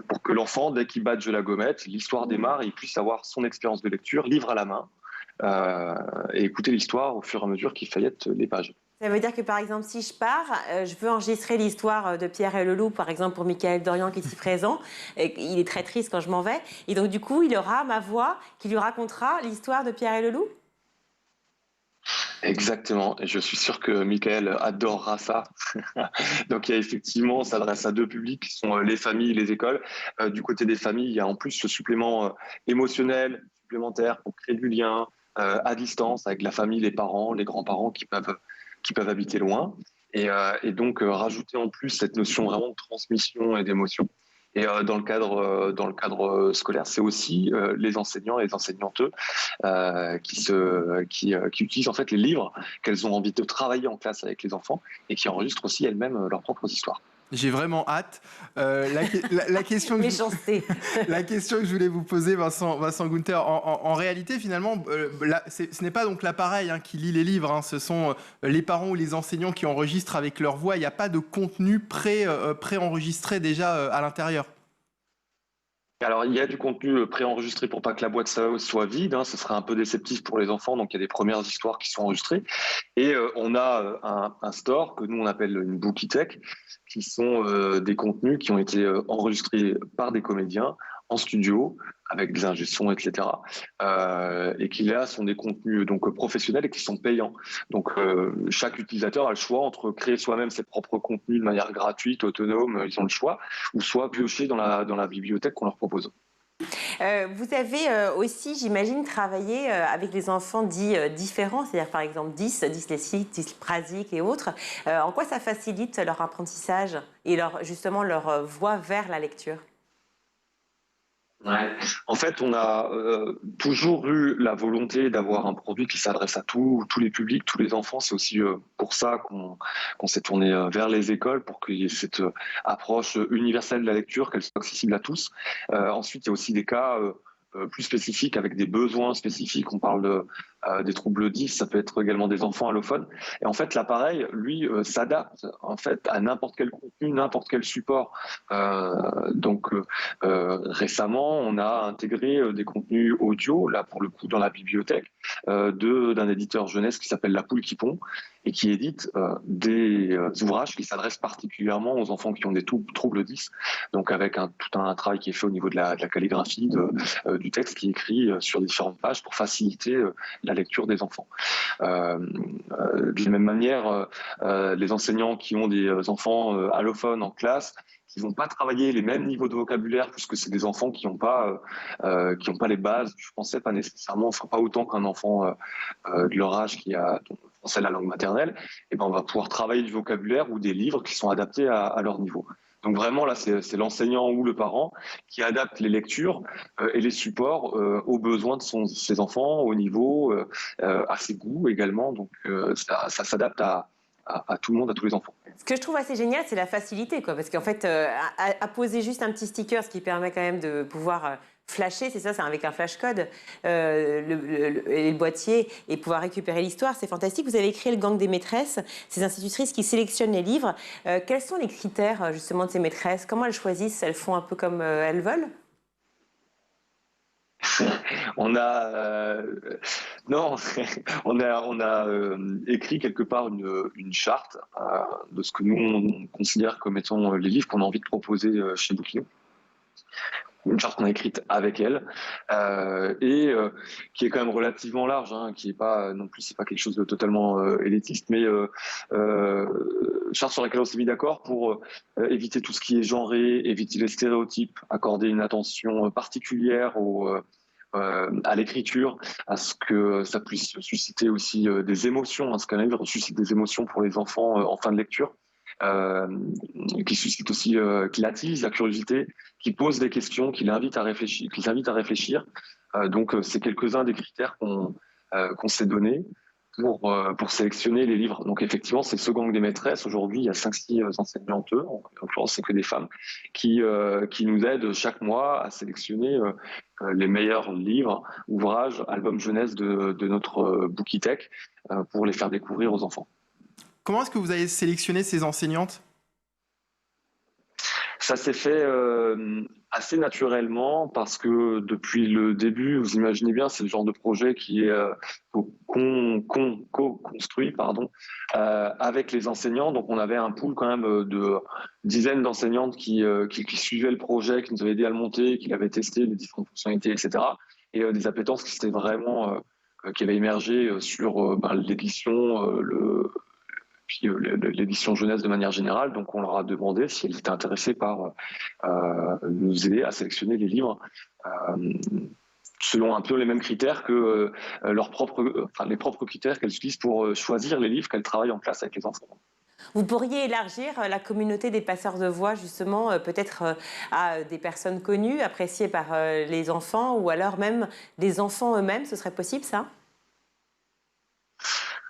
pour que l'enfant, dès qu'il badge la gommette, l'histoire démarre et il puisse avoir son expérience de lecture, livre à la main, et écouter l'histoire au fur et à mesure qu'il feuillette les pages. Ça veut dire que, par exemple, si je pars, je veux enregistrer l'histoire de Pierre et le loup, par exemple, pour Michael Dorian qui est ici présent. Il est très triste quand je m'en vais. Et donc, du coup, il aura ma voix qui lui racontera l'histoire de Pierre et le loup? Exactement, et je suis sûr que Michael adorera ça. Donc il y a effectivement, on s'adresse à deux publics qui sont les familles et les écoles. Du côté des familles, il y a en plus ce supplément émotionnel, supplémentaire pour créer du lien à distance avec la famille, les parents, les grands-parents qui peuvent habiter loin. Et donc rajouter en plus cette notion vraiment de transmission et d'émotion. Et dans le cadre scolaire, c'est aussi les enseignants et les enseignantes qui utilisent en fait les livres qu'elles ont envie de travailler en classe avec les enfants et qui enregistrent aussi elles-mêmes leurs propres histoires. J'ai vraiment hâte. La question que la question que je voulais vous poser, Vincent Günther, en réalité, finalement, ce n'est pas donc l'appareil qui lit les livres. Ce sont les parents ou les enseignants qui enregistrent avec leur voix. Il n'y a pas de contenu pré-enregistré déjà à l'intérieur. Alors, il y a du contenu préenregistré pour pas que la boîte soit vide. Ce serait un peu déceptif pour les enfants. Donc, il y a des premières histoires qui sont enregistrées. Et on a un store que nous, on appelle une Bookitech, qui sont des contenus qui ont été enregistrés par des comédiens en studio, avec des ingé son, etc. Et qui là sont des contenus donc professionnels et qui sont payants. Donc chaque utilisateur a le choix entre créer soi-même ses propres contenus de manière gratuite, autonome, ils ont le choix, ou soit piocher dans la bibliothèque qu'on leur propose. Vous avez aussi, j'imagine, travaillé avec des enfants dits différents, c'est-à-dire par exemple dyslexiques, dysprasiques et autres. En quoi ça facilite leur apprentissage et justement leur voie vers la lecture? Ouais. En fait, on a toujours eu la volonté d'avoir un produit qui s'adresse à tous les publics, tous les enfants. C'est aussi pour ça qu'on s'est tourné vers les écoles, pour qu'il y ait cette approche universelle de la lecture, qu'elle soit accessible à tous. Ensuite, il y a aussi des cas plus spécifiques avec des besoins spécifiques. On parle des troubles 10, ça peut être également des enfants allophones. Et en fait, l'appareil, lui, s'adapte en fait à n'importe quel contenu, n'importe quel support. Récemment, on a intégré des contenus audio, là pour le coup dans la bibliothèque, d'un éditeur jeunesse qui s'appelle La Poule qui pond et qui édite des ouvrages qui s'adressent particulièrement aux enfants qui ont des troubles 10, donc avec tout un travail qui est fait au niveau de la calligraphie, du texte qui est écrit sur différentes pages pour faciliter la lecture des enfants. De la même manière, les enseignants qui ont des enfants allophones en classe, qui vont pas travailler les mêmes niveaux de vocabulaire puisque c'est des enfants qui n'ont pas les bases du français, pas nécessairement, enfin pas autant qu'un enfant de leur âge qui a le français la langue maternelle. Et ben on va pouvoir travailler du vocabulaire ou des livres qui sont adaptés à leur niveau. Donc vraiment là c'est l'enseignant ou le parent qui adapte les lectures et les supports aux besoins de ses enfants, au niveau, à ses goûts également. Donc ça s'adapte à tout le monde, à tous les enfants. Ce que je trouve assez génial, c'est la facilité, quoi, parce qu'en fait, à poser juste un petit sticker, ce qui permet quand même de pouvoir flasher, c'est avec un flashcode, le boîtier, et pouvoir récupérer l'histoire, c'est fantastique. Vous avez créé le gang des maîtresses, ces institutrices qui sélectionnent les livres. Quels sont les critères justement de ces maîtresses? Comment elles choisissent? Elles font un peu comme elles veulent? On a écrit quelque part une charte de ce que nous on considère comme étant les livres qu'on a envie de proposer chez Bookinoo. Une charte qu'on a écrite avec elle qui est quand même relativement large, qui est pas non plus, c'est pas quelque chose de totalement élitiste, mais charte sur laquelle on s'est mis d'accord pour éviter tout ce qui est genré, éviter les stéréotypes, accorder une attention particulière à l'écriture, à ce que ça puisse susciter aussi des émotions, à ce qu'un livre suscite des émotions pour les enfants en fin de lecture, qui suscite aussi, qui attise la curiosité, qui pose des questions, qui l'invite à réfléchir. Donc c'est quelques-uns des critères qu'on s'est donnés pour sélectionner les livres. Donc effectivement, c'est ce gang des maîtresses. Aujourd'hui, il y a 5-6 enseignantes, en l'occurrence, c'est que des femmes, qui nous aident chaque mois à sélectionner les meilleurs livres, ouvrages, albums jeunesse de notre Bookitech pour les faire découvrir aux enfants. Comment est-ce que vous avez sélectionné ces enseignantes ? Ça s'est fait assez naturellement parce que depuis le début, vous imaginez bien, c'est le genre de projet qui est co-construit avec les enseignants. Donc on avait un pool quand même de dizaines d'enseignantes qui suivaient le projet, qui nous avaient aidé à le monter, qui l'avaient testé, les différentes fonctionnalités, etc. Et des appétences qui s'étaient vraiment qui avaient émergé sur l'édition, puis l'édition jeunesse de manière générale. Donc on leur a demandé si elles étaient intéressées par nous aider à sélectionner les livres selon un peu les mêmes critères que les propres critères qu'elles utilisent pour choisir les livres qu'elles travaillent en classe avec les enfants. Vous pourriez élargir la communauté des passeurs de voix, justement, peut-être à des personnes connues, appréciées par les enfants, ou alors même des enfants eux-mêmes, ce serait possible, ça ?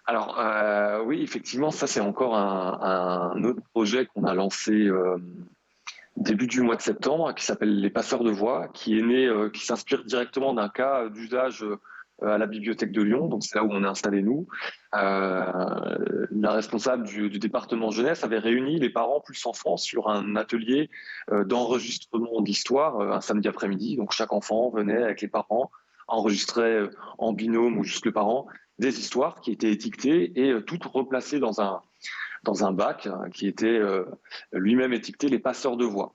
Alors oui, effectivement, ça c'est encore un autre projet qu'on a lancé début du mois de septembre, qui s'appelle Les Passeurs de Voix, qui est né, qui s'inspire directement d'un cas d'usage à la bibliothèque de Lyon, donc c'est là où on est installé nous. La responsable du département jeunesse avait réuni les parents plus enfants sur un atelier d'enregistrement d'histoire un samedi après-midi. Donc chaque enfant venait avec les parents, enregistrait en binôme ou juste le parent des histoires qui étaient étiquetées et toutes replacées dans un bac qui était lui-même étiqueté Les Passeurs de Voix.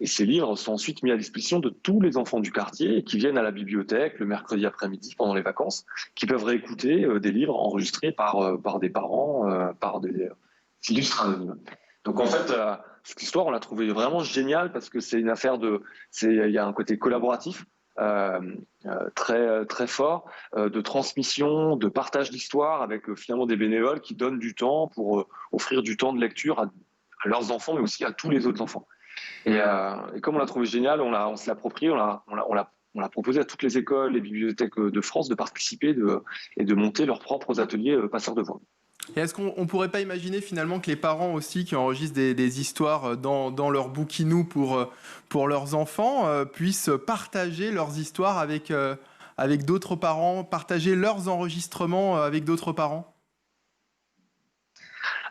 Et ces livres sont ensuite mis à disposition de tous les enfants du quartier qui viennent à la bibliothèque le mercredi après-midi pendant les vacances, qui peuvent réécouter des livres enregistrés par des parents, par des illustres anonymes. Donc en fait, cette histoire, on l'a trouvée vraiment géniale parce que c'est une affaire il y a un côté collaboratif très, très fort, de transmission, de partage d'histoire avec finalement des bénévoles qui donnent du temps pour offrir du temps de lecture à leurs enfants, mais aussi à tous les autres enfants. Et comme on l'a trouvé génial, on s'est approprié, on l'a proposé à toutes les écoles et bibliothèques de France de participer et de monter leurs propres ateliers passeurs de voix. Et est-ce qu'on ne pourrait pas imaginer finalement que les parents aussi qui enregistrent des histoires dans leur bookinou pour leurs enfants puissent partager leurs histoires avec d'autres parents, partager leurs enregistrements avec d'autres parents?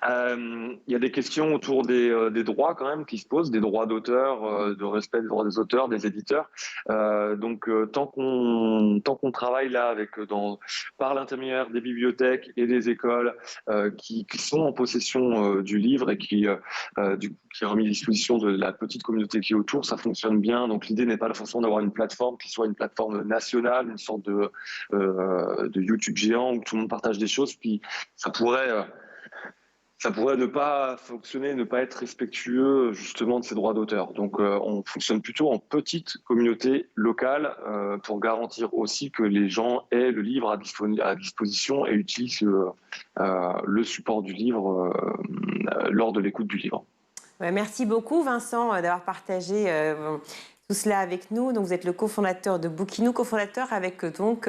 Il y a des questions autour des droits quand même qui se posent, des droits d'auteur, de respect des droits des auteurs, des éditeurs. Donc tant qu'on travaille là par l'intermédiaire des bibliothèques et des écoles qui sont en possession du livre et qui est remis à disposition de la petite communauté qui est autour, ça fonctionne bien. Donc l'idée n'est pas la façon d'avoir une plateforme qui soit une plateforme nationale, une sorte de YouTube géant où tout le monde partage des choses, puis ça pourrait ne pas fonctionner, ne pas être respectueux justement de ces droits d'auteur. Donc on fonctionne plutôt en petite communauté locale pour garantir aussi que les gens aient le livre à disposition et utilisent le support du livre lors de l'écoute du livre. Ouais, merci beaucoup Vincent d'avoir partagé tout cela avec nous. Donc, vous êtes le cofondateur de Bookinou, cofondateur avec donc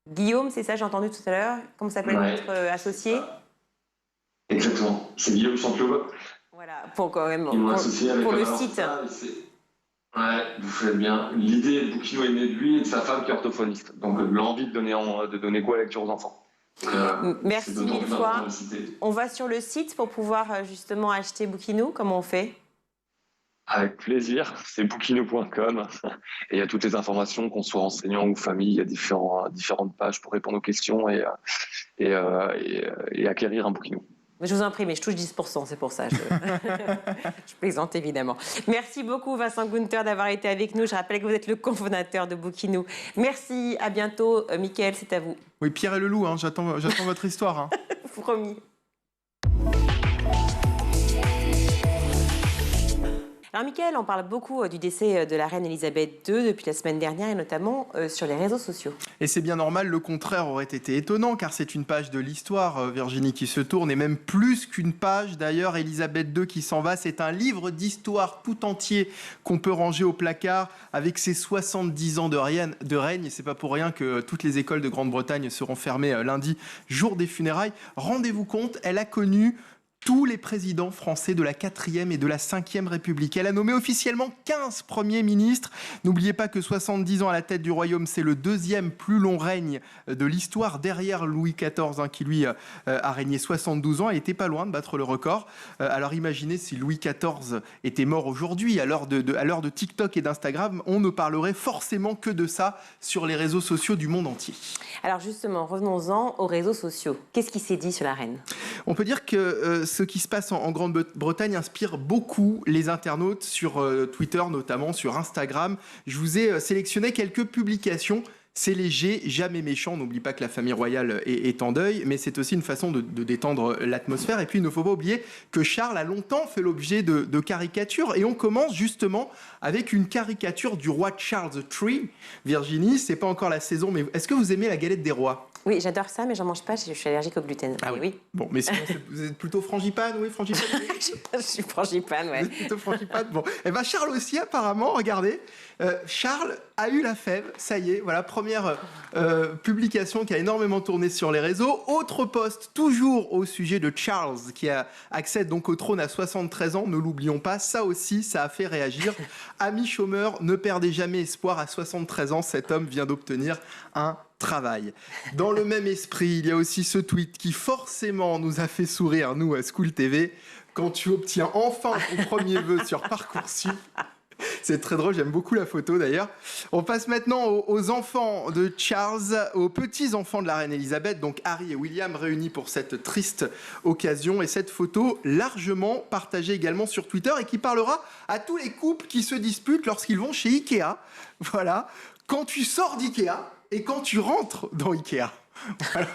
Guillaume, c'est ça, j'ai entendu tout à l'heure. Comment s'appelle votre associé? Exactement, c'est Guillaume Chanteloup. Voilà, pour quand même Ils m'ont associé avec pour le site. Ouais, vous faites bien. L'idée de Bookinou est née de lui et de sa femme qui est orthophoniste. Donc l'envie de donner goût à la lecture aux enfants. Merci mille fois. On va sur le site pour pouvoir justement acheter Bookinou. Comment on fait? Avec plaisir, c'est bookinou.com et il y a toutes les informations, qu'on soit enseignant ou famille, il y a différentes pages pour répondre aux questions et acquérir un Bookinou. Je vous en prie, mais je touche 10%, c'est pour ça. Je plaisante évidemment. Merci beaucoup Vincent Gunther d'avoir été avec nous. Je rappelle que vous êtes le cofondateur de Bookinou. Merci, à bientôt. Mickaël, c'est à vous. Oui, Pierre et le loup, j'attends votre histoire. Hein. Promis. Alors Mickaël, on parle beaucoup du décès de la reine Elisabeth II depuis la semaine dernière et notamment sur les réseaux sociaux. Et c'est bien normal, le contraire aurait été étonnant car c'est une page de l'histoire, Virginie, qui se tourne et même plus qu'une page. D'ailleurs, Elisabeth II qui s'en va, c'est un livre d'histoire tout entier qu'on peut ranger au placard avec ses 70 ans de règne. Et c'est pas pour rien que toutes les écoles de Grande-Bretagne seront fermées lundi, jour des funérailles. Rendez-vous compte, elle a connu tous les présidents français de la 4e et de la 5e République. Elle a nommé officiellement 15 premiers ministres. N'oubliez pas que 70 ans à la tête du royaume, c'est le deuxième plus long règne de l'histoire, derrière Louis XIV, qui lui a régné 72 ans et était pas loin de battre le record. Alors imaginez si Louis XIV était mort aujourd'hui, à l'heure de TikTok et d'Instagram, on ne parlerait forcément que de ça sur les réseaux sociaux du monde entier. Alors justement, revenons-en aux réseaux sociaux. Qu'est-ce qui s'est dit sur la reine? On peut dire que ce qui se passe en Grande-Bretagne inspire beaucoup les internautes sur Twitter, notamment sur Instagram. Je vous ai sélectionné quelques publications. C'est léger, jamais méchant. N'oublie pas que la famille royale est en deuil, mais c'est aussi une façon de détendre l'atmosphère. Et puis, il ne faut pas oublier que Charles a longtemps fait l'objet de caricatures. Et on commence justement avec une caricature du roi Charles III. Virginie, c'est pas encore la saison, mais est-ce que vous aimez la galette des rois? Oui, j'adore ça, mais j'en mange pas, je suis allergique au gluten. Ah oui. Bon, mais sinon, vous êtes plutôt frangipane, oui, frangipane. Je suis frangipane, ouais. Vous êtes plutôt frangipane. Bon, et ben Charles aussi, apparemment, regardez, Charles a eu la fève, ça y est, voilà, première publication qui a énormément tourné sur les réseaux. Autre post, toujours au sujet de Charles, qui accède donc au trône à 73 ans, ne l'oublions pas, ça aussi, ça a fait réagir. Amis chômeurs, ne perdez jamais espoir, à 73 ans, cet homme vient d'obtenir un travail. Dans le même esprit, il y a aussi ce tweet qui forcément nous a fait sourire, nous, à School TV, quand tu obtiens enfin ton premier vœu sur Parcoursup. C'est très drôle, j'aime beaucoup la photo d'ailleurs. On passe maintenant aux enfants de Charles, aux petits-enfants de la reine Elisabeth, donc Harry et William réunis pour cette triste occasion. Et cette photo largement partagée également sur Twitter et qui parlera à tous les couples qui se disputent lorsqu'ils vont chez Ikea. Voilà, quand tu sors d'Ikea et quand tu rentres dans Ikea. Voilà.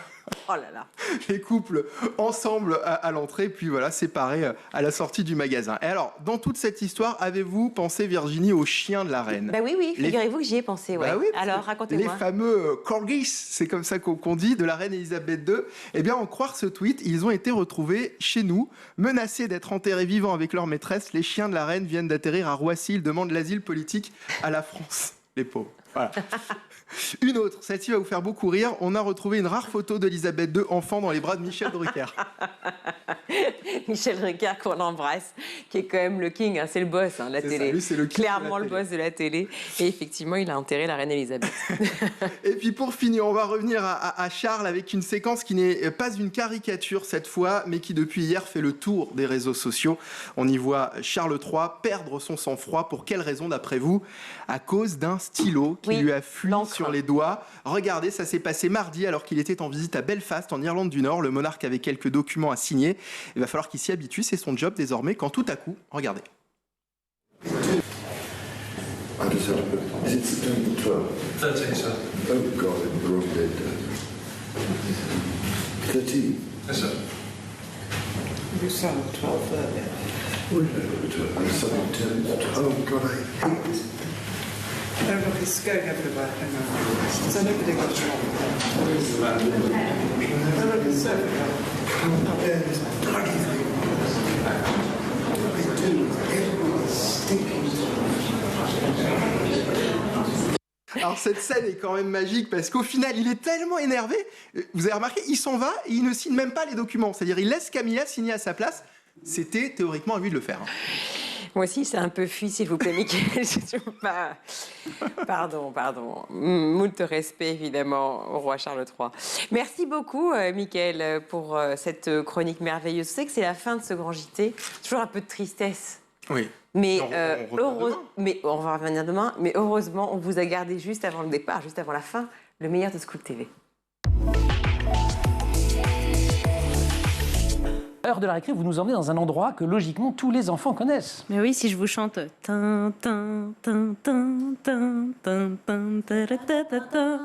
Oh là là. Les couples ensemble à l'entrée, puis voilà, séparés à la sortie du magasin. Et alors, dans toute cette histoire, avez-vous pensé, Virginie, aux chiens de la reine? Bah oui, figurez-vous que j'y ai pensé, ouais. Bah oui, alors, racontez-moi. Les fameux corgis, c'est comme ça qu'on dit, de la reine Elisabeth II. Eh bien, en croire ce tweet, ils ont été retrouvés chez nous, menacés d'être enterrés vivants avec leur maîtresse. Les chiens de la reine viennent d'atterrir à Roissy. Ils demandent l'asile politique à la France. Les pauvres. Voilà. Une autre, celle-ci va vous faire beaucoup rire. On a retrouvé une rare photo d'Elisabeth II enfant dans les bras de Michel Drucker. Michel Drucker qu'on embrasse, qui est quand même le king, hein, c'est le boss de la télé. Ça, lui, c'est le king clairement le boss de la télé. Et effectivement, il a enterré la reine Elisabeth. Et puis pour finir, on va revenir à Charles avec une séquence qui n'est pas une caricature cette fois, mais qui depuis hier fait le tour des réseaux sociaux. On y voit Charles III perdre son sang-froid. Pour quelle raison d'après vous? À cause d'un stylo qui lui a fui sur les doigts. Regardez, ça s'est passé mardi alors qu'il était en visite à Belfast en Irlande du Nord. Le monarque avait quelques documents à signer. Il va falloir qu'il s'y habitue, c'est son job désormais. Quand tout à coup, regardez. Is it September 12? 13, sir. Oh God, I'm wrong date. 13? Yes, sir. You saw 12 earlier. Oh no, I'm something 10. Oh God, I hate this. Oh look, it's going everywhere. Hang on. So nobody got wrong. Oh look, it's everywhere. Come on, this bloody thing. I do. Everyone's stinking. Alors cette scène est quand même magique parce qu'au final il est tellement énervé, vous avez remarqué, il s'en va et il ne signe même pas les documents, c'est-à-dire il laisse Camilla signer à sa place. C'était théoriquement à lui de le faire. Moi aussi, c'est un peu fui, s'il vous plaît, Mickaël. Je suis pas... Pardon. Moult respect, évidemment, au roi Charles III. Merci beaucoup, Mickaël, pour cette chronique merveilleuse. Je sais que c'est la fin de ce grand JT. Toujours un peu de tristesse. Oui. Mais on va revenir demain. Mais heureusement, on vous a gardé juste avant le départ, juste avant la fin, le meilleur de Scoop TV. Heure de la récré, vous nous emmenez dans un endroit que logiquement tous les enfants connaissent. Mais oui, si je vous chante tin tin tin tin tin tin tin ta-ra-ta-ta-ta.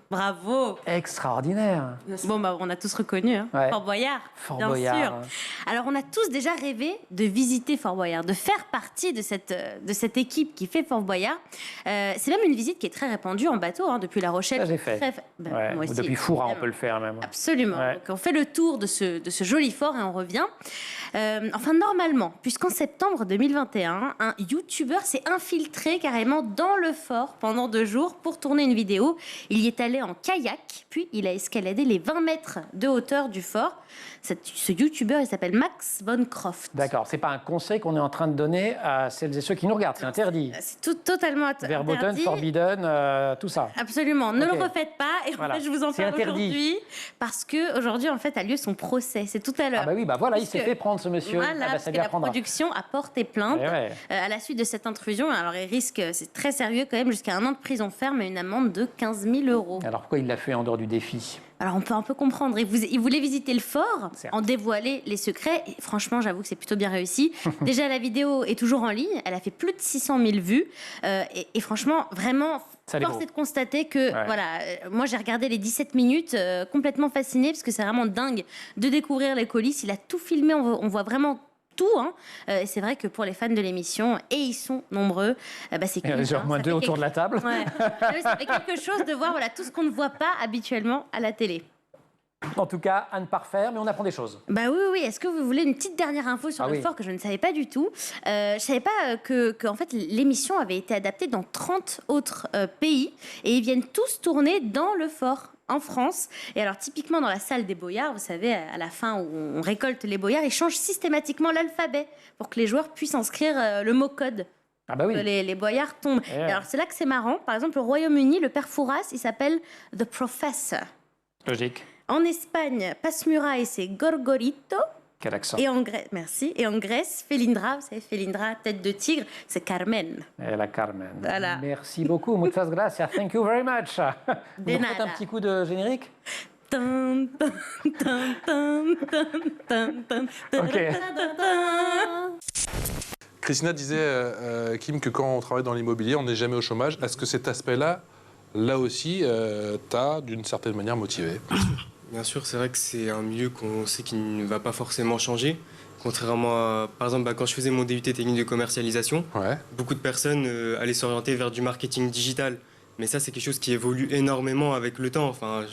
Bravo. Extraordinaire. Bon, bah, on a tous reconnu, hein. Ouais. Fort Boyard, Fort bien Boyard. sûr. Alors, on a tous déjà rêvé de visiter Fort Boyard, de faire partie de cette équipe qui fait Fort Boyard. C'est même une visite qui est très répandue en bateau, hein, depuis La Rochelle. Ça, j'ai fait. Ouais. Moi Ou aussi, depuis Foura, on évidemment. peut le faire même. Absolument. Ouais. Donc, on fait le tour de ce joli fort et on revient. Enfin, normalement, puisqu'en septembre 2021, un YouTuber s'est infiltré carrément dans le fort pendant 2 jours pour tourner une vidéo. Il y est allé en kayak, puis il a escaladé les 20 mètres de hauteur du fort. Ce YouTuber, il s'appelle Max von Croft. D'accord, c'est pas un conseil qu'on est en train de donner à celles et ceux qui nous regardent, c'est interdit. C'est totalement Verboten, interdit. Forbidden, tout ça. Absolument, ne Ok. le refaites pas. Et Voilà. en fait, je vous en C'est parle interdit. aujourd'hui parce que aujourd'hui, en fait, a lieu son procès. C'est tout à l'heure. Ah bah oui, bah voilà, il s'est Puisque- fait prendre ce monsieur. Voilà, Ah bah, parce ça que lui la apprendra. production a porté plainte Eh ouais. à la suite de cette intrusion. Alors, il risque, c'est très sérieux quand même, jusqu'à 1 an de prison ferme et une amende de 15 000 €. Alors pourquoi il l'a fait en dehors du défi? Alors, on peut un peu comprendre. Il voulait visiter le fort, Certes. en dévoiler les secrets. Et franchement, j'avoue que c'est plutôt bien réussi. Déjà, la vidéo est toujours en ligne. Elle a fait plus de 600 000 vues. Et franchement, vraiment, Ça les force vaut. est de constater que, Ouais. voilà, moi, j'ai regardé les 17 minutes, complètement fascinée, parce que c'est vraiment dingue de découvrir les coulisses. Il a tout filmé. On voit vraiment tout, hein. Et c'est vrai que pour les fans de l'émission, et ils sont nombreux, c'est Il y en a culte, genre hein. moins Ça deux fait autour de la table. Ouais. Ça fait quelque chose de voir, voilà, tout ce qu'on ne voit pas habituellement à la télé. En tout cas, à ne pas refaire, mais on apprend des choses. Bah oui. Est-ce que vous voulez une petite dernière info sur le oui. fort que je ne savais pas du tout? Je savais pas que en fait l'émission avait été adaptée dans 30 autres pays et ils viennent tous tourner dans le fort en France. Et alors typiquement dans la salle des boyards, vous savez, à la fin où on récolte les boyards, ils changent systématiquement l'alphabet pour que les joueurs puissent inscrire le mot code. Ah bah oui. Que les boyards tombent. Ouais. Et alors c'est là que c'est marrant. Par exemple, au Royaume-Uni, le père Fouras, il s'appelle The Professor. Logique. En Espagne, Pasmuraï, c'est Gorgorito. Quel accent. Et en Grèce, merci. Et en Grèce, Felindra, vous savez, Felindra, tête de tigre, c'est Carmen. Et la Carmen. Voilà. Merci beaucoup. Muchas gracias. Thank you very much. Vous De nous faites nada. un petit coup de générique? Tan, tan, tan, tan, tan, tan, tan, Ok. tan. Christina disait, Kim, que quand on travaille dans l'immobilier, on n'est jamais au chômage. Est-ce que cet aspect-là, là aussi, t'a d'une certaine manière motivé? Bien sûr, c'est vrai que c'est un milieu qu'on sait qui ne va pas forcément changer. Contrairement à, par exemple, quand je faisais mon DUT technique de commercialisation, Ouais. beaucoup de personnes allaient s'orienter vers du marketing digital. Mais ça, c'est quelque chose qui évolue énormément avec le temps. Enfin,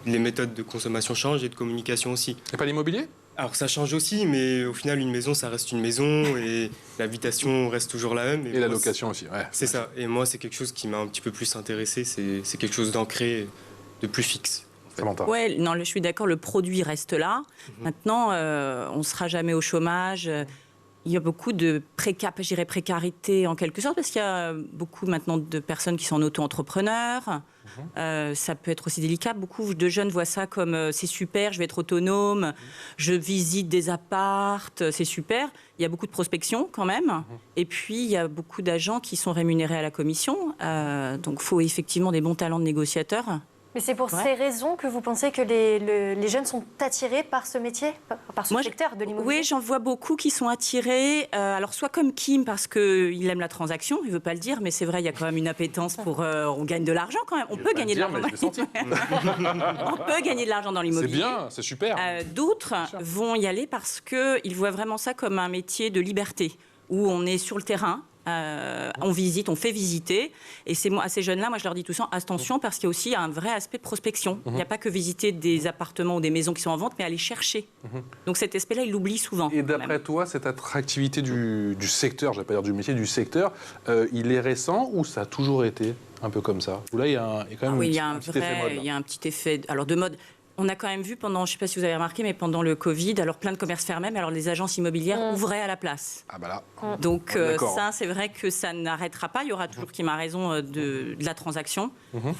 les méthodes de consommation changent et de communication aussi. Et pas l'immobilier? Alors ça change aussi, mais au final, une maison, ça reste une maison et l'habitation reste toujours la même. Et la location aussi, ouais. C'est ça. Et moi, c'est quelque chose qui m'a un petit peu plus intéressé. C'est quelque chose d'ancré, de plus fixe. Ouais, non, je suis d'accord, le produit reste là. Maintenant, on ne sera jamais au chômage. Il y a beaucoup de précarité en quelque sorte, parce qu'il y a beaucoup maintenant de personnes qui sont en auto-entrepreneurs. Ça peut être aussi délicat. Beaucoup de jeunes voient ça comme c'est super, je vais être autonome, je visite des appartes, c'est super. Il y a beaucoup de prospection quand même. Et puis, il y a beaucoup d'agents qui sont rémunérés à la commission. Donc, il faut effectivement des bons talents de négociateurs. Mais c'est pour ces raisons que vous pensez que les jeunes sont attirés par ce métier, par ce secteur de l'immobilier? Oui, j'en vois beaucoup qui sont attirés. Alors, soit comme Kim, parce qu'il aime la transaction, il ne veut pas le dire, mais c'est vrai, il y a quand même une appétence pour... on gagne de l'argent quand même. On peut gagner de l'argent. On peut gagner de l'argent dans l'immobilier. C'est bien, c'est super. D'autres vont y aller parce qu'ils voient vraiment ça comme un métier de liberté, où on est sur le terrain. On visite, on fait visiter. Et à ces jeunes-là, moi, je leur dis tout ça, attention, parce qu'il y a aussi un vrai aspect de prospection. Il n'y a pas que visiter des appartements ou des maisons qui sont en vente, mais aller chercher. Donc cet aspect-là, ils l'oublient souvent. Et d'après toi, cette attractivité du secteur, je ne vais pas dire du métier, du secteur, il est récent ou ça a toujours été un peu comme ça? Ou là, il y a quand même un petit effet mode. Il y a un petit effet de mode. On a quand même vu pendant, je ne sais pas si vous avez remarqué, mais pendant le Covid, alors plein de commerces fermaient, mais alors les agences immobilières ouvraient à la place. Ah bah là. Donc ça, c'est vrai que ça n'arrêtera pas. Il y aura toujours, qui m'a raison, de la transaction.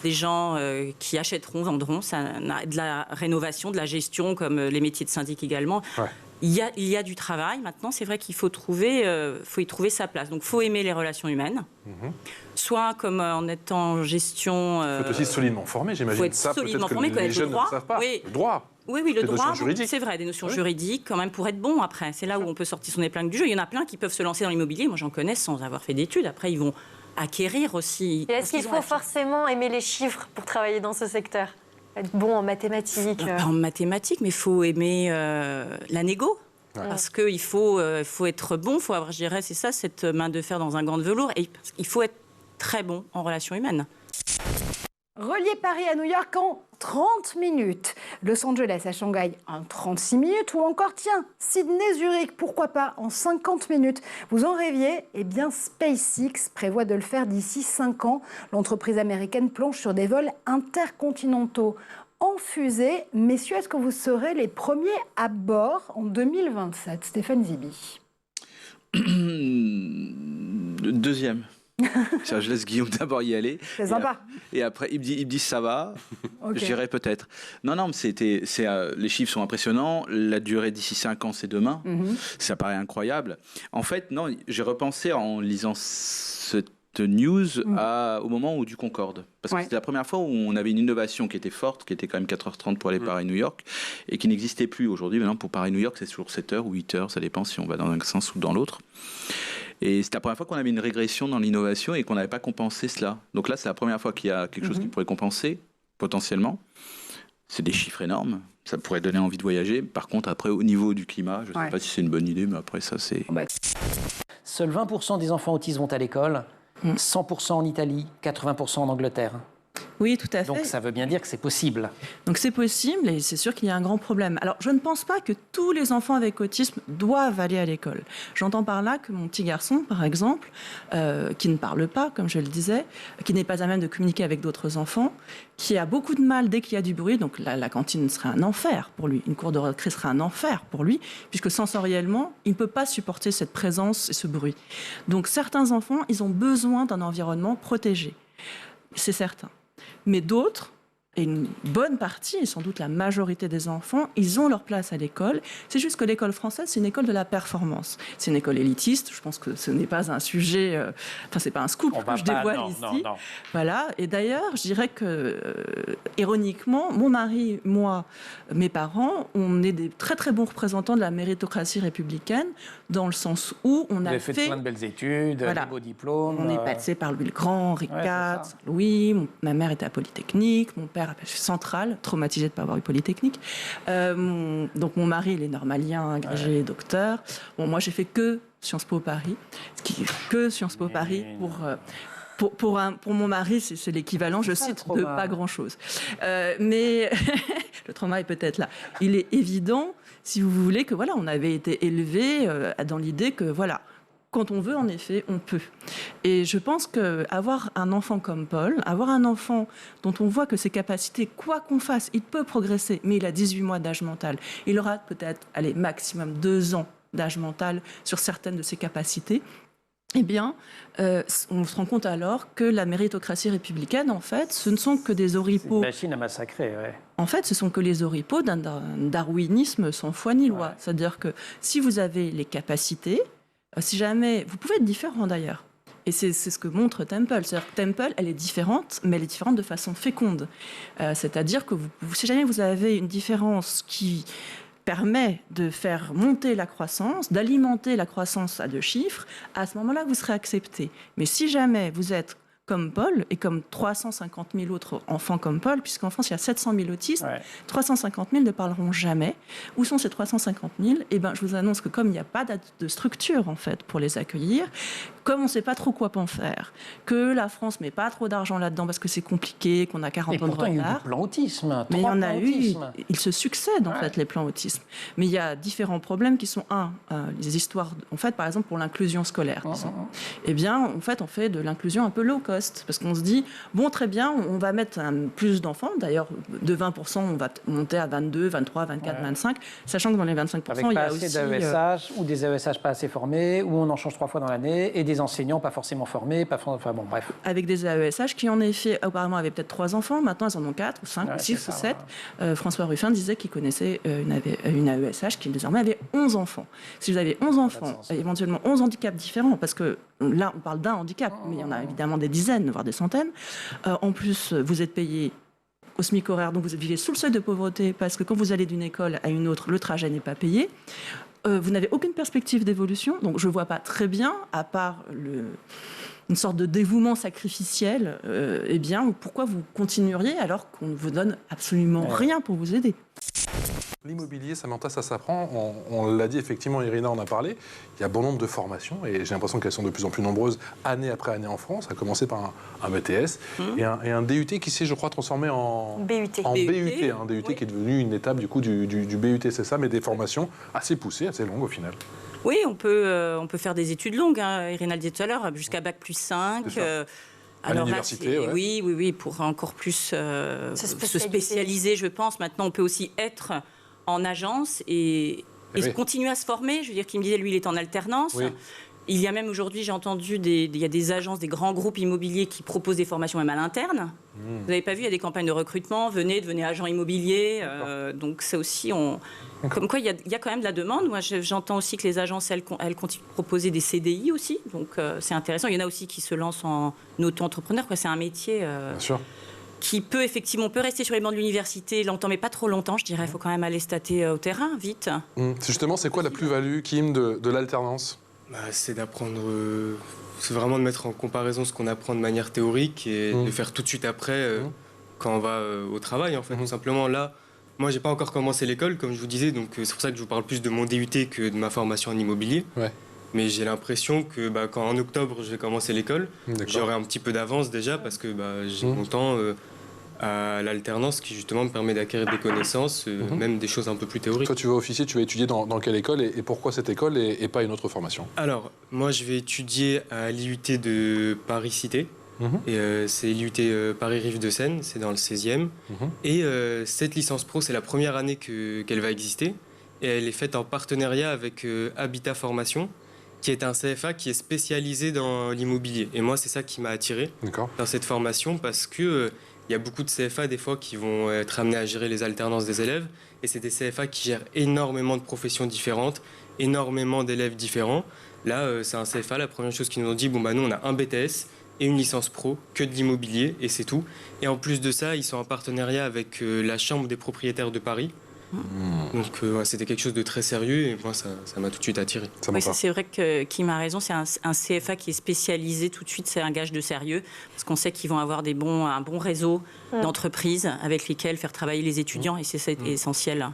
Des gens qui achèteront, vendront, de la rénovation, de la gestion, comme les métiers de syndic également. Ouais. Il y a du travail. Maintenant, c'est vrai qu'il faut y trouver sa place. Donc, il faut aimer les relations humaines. Soit comme en étant en gestion... Il faut être aussi solidement formé, j'imagine. Il faut être solidement formé, connaître le droit. Ne savent pas. Oui. Le droit. Oui, le droit, c'est vrai, des notions juridiques, quand même, pour être bon après. C'est là où on peut sortir son épingle du jeu. Il y en a plein qui peuvent se lancer dans l'immobilier. Moi, j'en connais sans avoir fait d'études. Après, ils vont acquérir aussi... Et est-ce qu'il faut forcément aimer les chiffres pour travailler dans ce secteur ? Être bon en mathématiques. Pas en mathématiques, mais il faut aimer la négo. Ouais. Parce qu'il faut être bon, il faut avoir, je dirais, c'est ça, cette main de fer dans un gant de velours. Et il faut être très bon en relations humaines. Relier Paris à New York en 30 minutes. Los Angeles à Shanghai en 36 minutes. Ou encore, tiens, Sydney-Zurich, pourquoi pas, en 50 minutes. Vous en rêviez? Eh bien, SpaceX prévoit de le faire d'ici 5 ans. L'entreprise américaine plonge sur des vols intercontinentaux en fusée. Messieurs, est-ce que vous serez les premiers à bord en 2027? Stéphane Zibi. Deuxième. Ça, je laisse Guillaume d'abord y aller. C'est sympa. Et après, il me dit ça va, okay. J'irai peut-être. Non, mais les chiffres sont impressionnants. La durée d'ici 5 ans, c'est demain. Ça paraît incroyable. En fait, non, j'ai repensé en lisant cette news au moment du Concorde. Parce que c'était la première fois où on avait une innovation qui était forte, qui était quand même 4h30 pour aller Paris-New York, et qui n'existait plus aujourd'hui. Maintenant, pour Paris-New York, c'est toujours 7h ou 8h, ça dépend si on va dans un sens ou dans l'autre. Et c'est la première fois qu'on avait une régression dans l'innovation et qu'on n'avait pas compensé cela. Donc là, c'est la première fois qu'il y a quelque chose qui pourrait compenser, potentiellement. C'est des chiffres énormes. Ça pourrait donner envie de voyager. Par contre, après, au niveau du climat, je ne sais pas si c'est une bonne idée, mais après, ça, c'est... Seuls 20% des enfants autistes vont à l'école, 100% en Italie, 80% en Angleterre. Oui, tout à fait. Donc ça veut bien dire que c'est possible. Donc c'est possible et c'est sûr qu'il y a un grand problème. Alors je ne pense pas que tous les enfants avec autisme doivent aller à l'école. J'entends par là que mon petit garçon, par exemple, qui ne parle pas, comme je le disais, qui n'est pas à même de communiquer avec d'autres enfants, qui a beaucoup de mal dès qu'il y a du bruit, donc la cantine serait un enfer pour lui, une cour de récré serait un enfer pour lui, puisque sensoriellement, il ne peut pas supporter cette présence et ce bruit. Donc certains enfants, ils ont besoin d'un environnement protégé. C'est certain. Mais d'autres, et une bonne partie, et sans doute la majorité des enfants, ils ont leur place à l'école. C'est juste que l'école française, c'est une école de la performance. C'est une école élitiste. Je pense que ce n'est pas un sujet... Enfin, c'est pas un scoop que je dévoile ici. Non. Voilà. Et d'ailleurs, je dirais que, ironiquement, mon mari, moi, mes parents, on est des très très bons représentants de la méritocratie républicaine, dans le sens où on a fait plein de belles études, des beaux diplômes. On est passé par Louis le Grand, Henri IV, Louis. Ma mère était à Polytechnique, mon père Centrale, traumatisé de ne pas avoir eu Polytechnique. Donc mon mari, il est normalien, agrégé, docteur. Bon, moi, j'ai fait que Sciences Po Paris. Que Sciences Po Paris pour mon mari, c'est l'équivalent, je cite, de pas grand-chose. Mais le trauma est peut-être là. Il est évident, si vous voulez, que voilà, on avait été élevé dans l'idée que voilà, quand on veut, en effet, on peut. Et je pense qu'avoir un enfant comme Paul, avoir un enfant dont on voit que ses capacités, quoi qu'on fasse, il peut progresser, mais il a 18 mois d'âge mental. Il aura peut-être, allez, maximum 2 ans d'âge mental sur certaines de ses capacités. Eh bien, on se rend compte alors que la méritocratie républicaine, en fait, ce ne sont que des oripeaux. C'est une machine à massacrer, ouais. En fait, ce sont que les oripeaux d'un darwinisme sans foi ni loi. Ouais. C'est-à-dire que si vous avez les capacités, si jamais... Vous pouvez être différent d'ailleurs. Et c'est ce que montre Temple. C'est-à-dire que Temple, elle est différente, mais elle est différente de façon féconde. C'est-à-dire que si jamais vous avez une différence qui permet de faire monter la croissance, d'alimenter la croissance à 2 chiffres, à ce moment-là, vous serez accepté. Mais si jamais vous êtes comme Paul et comme 350 000 autres enfants comme Paul, puisqu'en France, il y a 700 000 autistes, 350 000 ne parleront jamais. Où sont ces 350 000 ? Eh bien, je vous annonce que comme il n'y a pas de structure, en fait, pour les accueillir, comme on ne sait pas trop quoi en faire, que la France ne met pas trop d'argent là-dedans parce que c'est compliqué, qu'on a 40 ans de retard. Il y a eu des plans autisme. Mais il y en a eu, ils se succèdent, en fait, les plans autisme. Mais il y a différents problèmes qui sont, les histoires, en fait, par exemple, pour l'inclusion scolaire. Eh bien, en fait, on fait de l'inclusion un peu low cost. Parce qu'on se dit, bon, très bien, on va mettre plus d'enfants. D'ailleurs, de 20%, on va monter à 22, 23, 24, 25. Sachant que dans les 25%, avec il y a pas aussi... assez d'AESH, ou des AESH pas assez formés, ou on en change 3 fois dans l'année, et des enseignants pas forcément formés, enfin bon, bref. Avec des AESH qui, en effet, auparavant avaient peut-être 3 enfants, maintenant, ils en ont 4, ou 5, ou 6, ou 7. François Ruffin disait qu'il connaissait une AESH qui, désormais, avait 11 enfants. Si vous avez 11 enfants, éventuellement 11 handicaps différents, parce que là, on parle d'un handicap, mais il y en a évidemment des dizaines, voire des centaines. En plus, vous êtes payé au SMIC horaire, donc vous vivez sous le seuil de pauvreté, parce que quand vous allez d'une école à une autre, le trajet n'est pas payé. Vous n'avez aucune perspective d'évolution, donc je ne vois pas très bien, à part une sorte de dévouement sacrificiel, eh bien, pourquoi vous continueriez alors qu'on ne vous donne absolument rien pour vous aider ? L'immobilier, Samantha, ça s'apprend. On l'a dit, effectivement, Irina en a parlé. Il y a bon nombre de formations et j'ai l'impression qu'elles sont de plus en plus nombreuses année après année en France, à commencer par un BTS et un DUT qui s'est, je crois, transformé en BUT. Un DUT qui est devenu une étape du coup du BUT, c'est ça, mais des formations assez poussées, assez longues au final. Oui, on peut faire des études longues. Irina le disait tout à l'heure, jusqu'à Bac+5. À l'université, oui, pour encore plus se spécialiser, je pense. Maintenant, on peut aussi être en agence et continuer à se former. Je veux dire, qui me disait, lui, il est en alternance. Oui. Il y a même aujourd'hui, j'ai entendu, il y a des agences, des grands groupes immobiliers qui proposent des formations même à l'interne. Vous n'avez pas vu, il y a des campagnes de recrutement, devenez agent immobilier. Donc ça aussi, comme quoi il y a quand même de la demande. Moi, j'entends aussi que les agences, elles continuent de proposer des CDI aussi. Donc c'est intéressant. Il y en a aussi qui se lancent en auto-entrepreneur. C'est un métier... Bien sûr. Qui peut effectivement, on peut rester sur les bancs de l'université longtemps, mais pas trop longtemps, je dirais. Il faut quand même aller stater au terrain, vite. Justement, c'est quoi la plus-value, Kim, de l'alternance ? C'est d'apprendre, c'est vraiment de mettre en comparaison ce qu'on apprend de manière théorique et de faire tout de suite après quand on va au travail, en fait. Tout simplement, là, moi, j'ai pas encore commencé l'école, comme je vous disais, donc c'est pour ça que je vous parle plus de mon DUT que de ma formation en immobilier. Ouais. Mais j'ai l'impression que quand en octobre, je vais commencer l'école, j'aurai un petit peu d'avance déjà parce que j'ai mon temps à l'alternance qui justement me permet d'acquérir des connaissances, même des choses un peu plus théoriques. Toi, tu vas officier, tu vas étudier dans quelle école et pourquoi cette école et pas une autre formation ? Alors, moi, je vais étudier à l'IUT de Paris-Cité. Et c'est l'IUT Paris-Rive-de-Seine, c'est dans le 16e. Et cette licence pro, c'est la première année qu'elle va exister. Et elle est faite en partenariat avec Habitat Formation, qui est un CFA qui est spécialisé dans l'immobilier. Et moi, c'est ça qui m'a attiré dans cette formation parce que il y a beaucoup de CFA des fois qui vont être amenés à gérer les alternances des élèves. Et c'est des CFA qui gèrent énormément de professions différentes, énormément d'élèves différents. Là, c'est un CFA, la première chose qu'ils nous ont dit, nous, on a un BTS et une licence pro, que de l'immobilier, et c'est tout. Et en plus de ça, ils sont en partenariat avec la Chambre des propriétaires de Paris. Donc c'était quelque chose de très sérieux et moi ça m'a tout de suite attiré. Oui, c'est vrai que Kim a raison, c'est un CFA qui est spécialisé tout de suite, c'est un gage de sérieux parce qu'on sait qu'ils vont avoir un bon réseau d'entreprises avec lesquelles faire travailler les étudiants et c'est essentiel.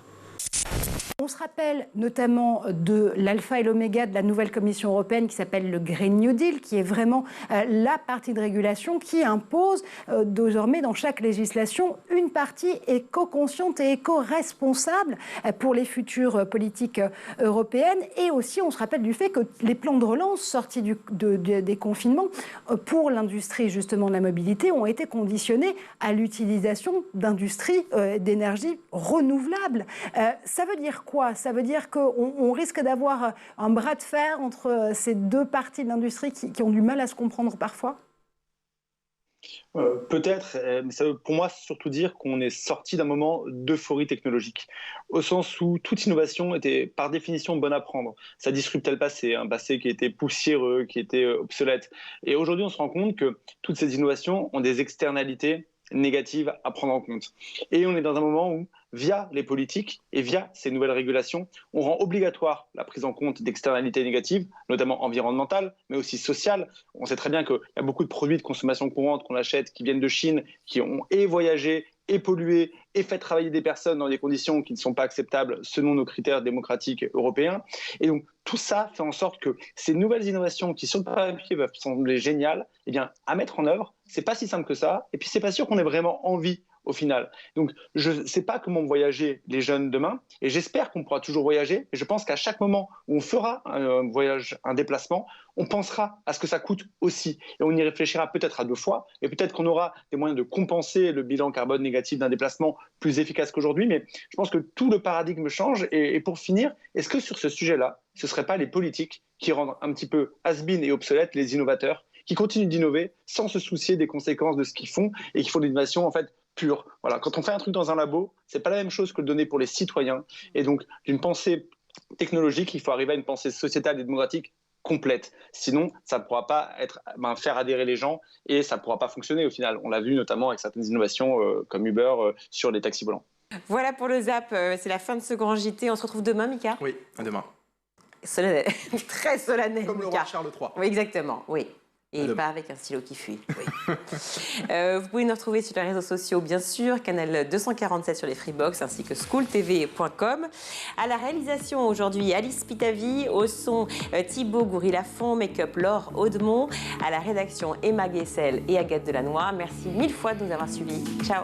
On se rappelle notamment de l'alpha et l'oméga de la nouvelle Commission européenne qui s'appelle le Green New Deal, qui est vraiment la partie de régulation qui impose désormais dans chaque législation une partie éco-consciente et éco-responsable pour les futures politiques européennes. Et aussi, on se rappelle du fait que les plans de relance sortis des confinements pour l'industrie justement de la mobilité ont été conditionnés à l'utilisation d'industries d'énergie renouvelable. Ça veut dire quoi? Ça veut dire qu'on risque d'avoir un bras de fer entre ces deux parties de l'industrie qui ont du mal à se comprendre parfois? Peut-être, mais ça veut pour moi surtout dire qu'on est sorti d'un moment d'euphorie technologique, au sens où toute innovation était par définition bonne à prendre. Ça disruptait le passé, un passé qui était poussiéreux, qui était obsolète. Et aujourd'hui, on se rend compte que toutes ces innovations ont des externalités négatives à prendre en compte. Et on est dans un moment où, via les politiques et via ces nouvelles régulations, on rend obligatoire la prise en compte d'externalités négatives, notamment environnementales, mais aussi sociales. On sait très bien qu'il y a beaucoup de produits de consommation courante qu'on achète qui viennent de Chine, qui ont voyagé, pollué, fait travailler des personnes dans des conditions qui ne sont pas acceptables selon nos critères démocratiques européens. Et donc, tout ça fait en sorte que ces nouvelles innovations qui, sur le papier, peuvent sembler géniales, eh bien, à mettre en œuvre, c'est pas si simple que ça. Et puis, c'est pas sûr qu'on ait vraiment envie au final. Donc, je ne sais pas comment vont voyager les jeunes demain, et j'espère qu'on pourra toujours voyager. Et je pense qu'à chaque moment où on fera un voyage, un déplacement, on pensera à ce que ça coûte aussi. Et on y réfléchira peut-être à 2 fois, et peut-être qu'on aura des moyens de compenser le bilan carbone négatif d'un déplacement plus efficace qu'aujourd'hui. Mais je pense que tout le paradigme change. Et pour finir, est-ce que sur ce sujet-là, ce ne seraient pas les politiques qui rendent un petit peu has-been et obsolètes les innovateurs, qui continuent d'innover sans se soucier des conséquences de ce qu'ils font et qui font de l'innovation en fait pure. Voilà, quand on fait un truc dans un labo, c'est pas la même chose que le donner pour les citoyens. Et donc, d'une pensée technologique, il faut arriver à une pensée sociétale et démocratique complète. Sinon, ça ne pourra pas faire adhérer les gens et ça ne pourra pas fonctionner au final. On l'a vu notamment avec certaines innovations comme Uber sur les taxis volants. Voilà pour le Zap, c'est la fin de ce grand JT. On se retrouve demain, Mika? Oui, à demain. Solennel. Très solennel. Comme le roi Charles III. Oui, exactement, oui. Et pas avec un stylo qui fuit. Oui. Vous pouvez nous retrouver sur les réseaux sociaux, bien sûr, canal 247 sur les Freebox, ainsi que schooltv.com. À la réalisation aujourd'hui, Alice Pitavi, au son Thibaut Goury-Lafont, make-up Laure Audemont, à la rédaction Emma Guessel et Agathe Delannoy. Merci 1000 fois de nous avoir suivis. Ciao.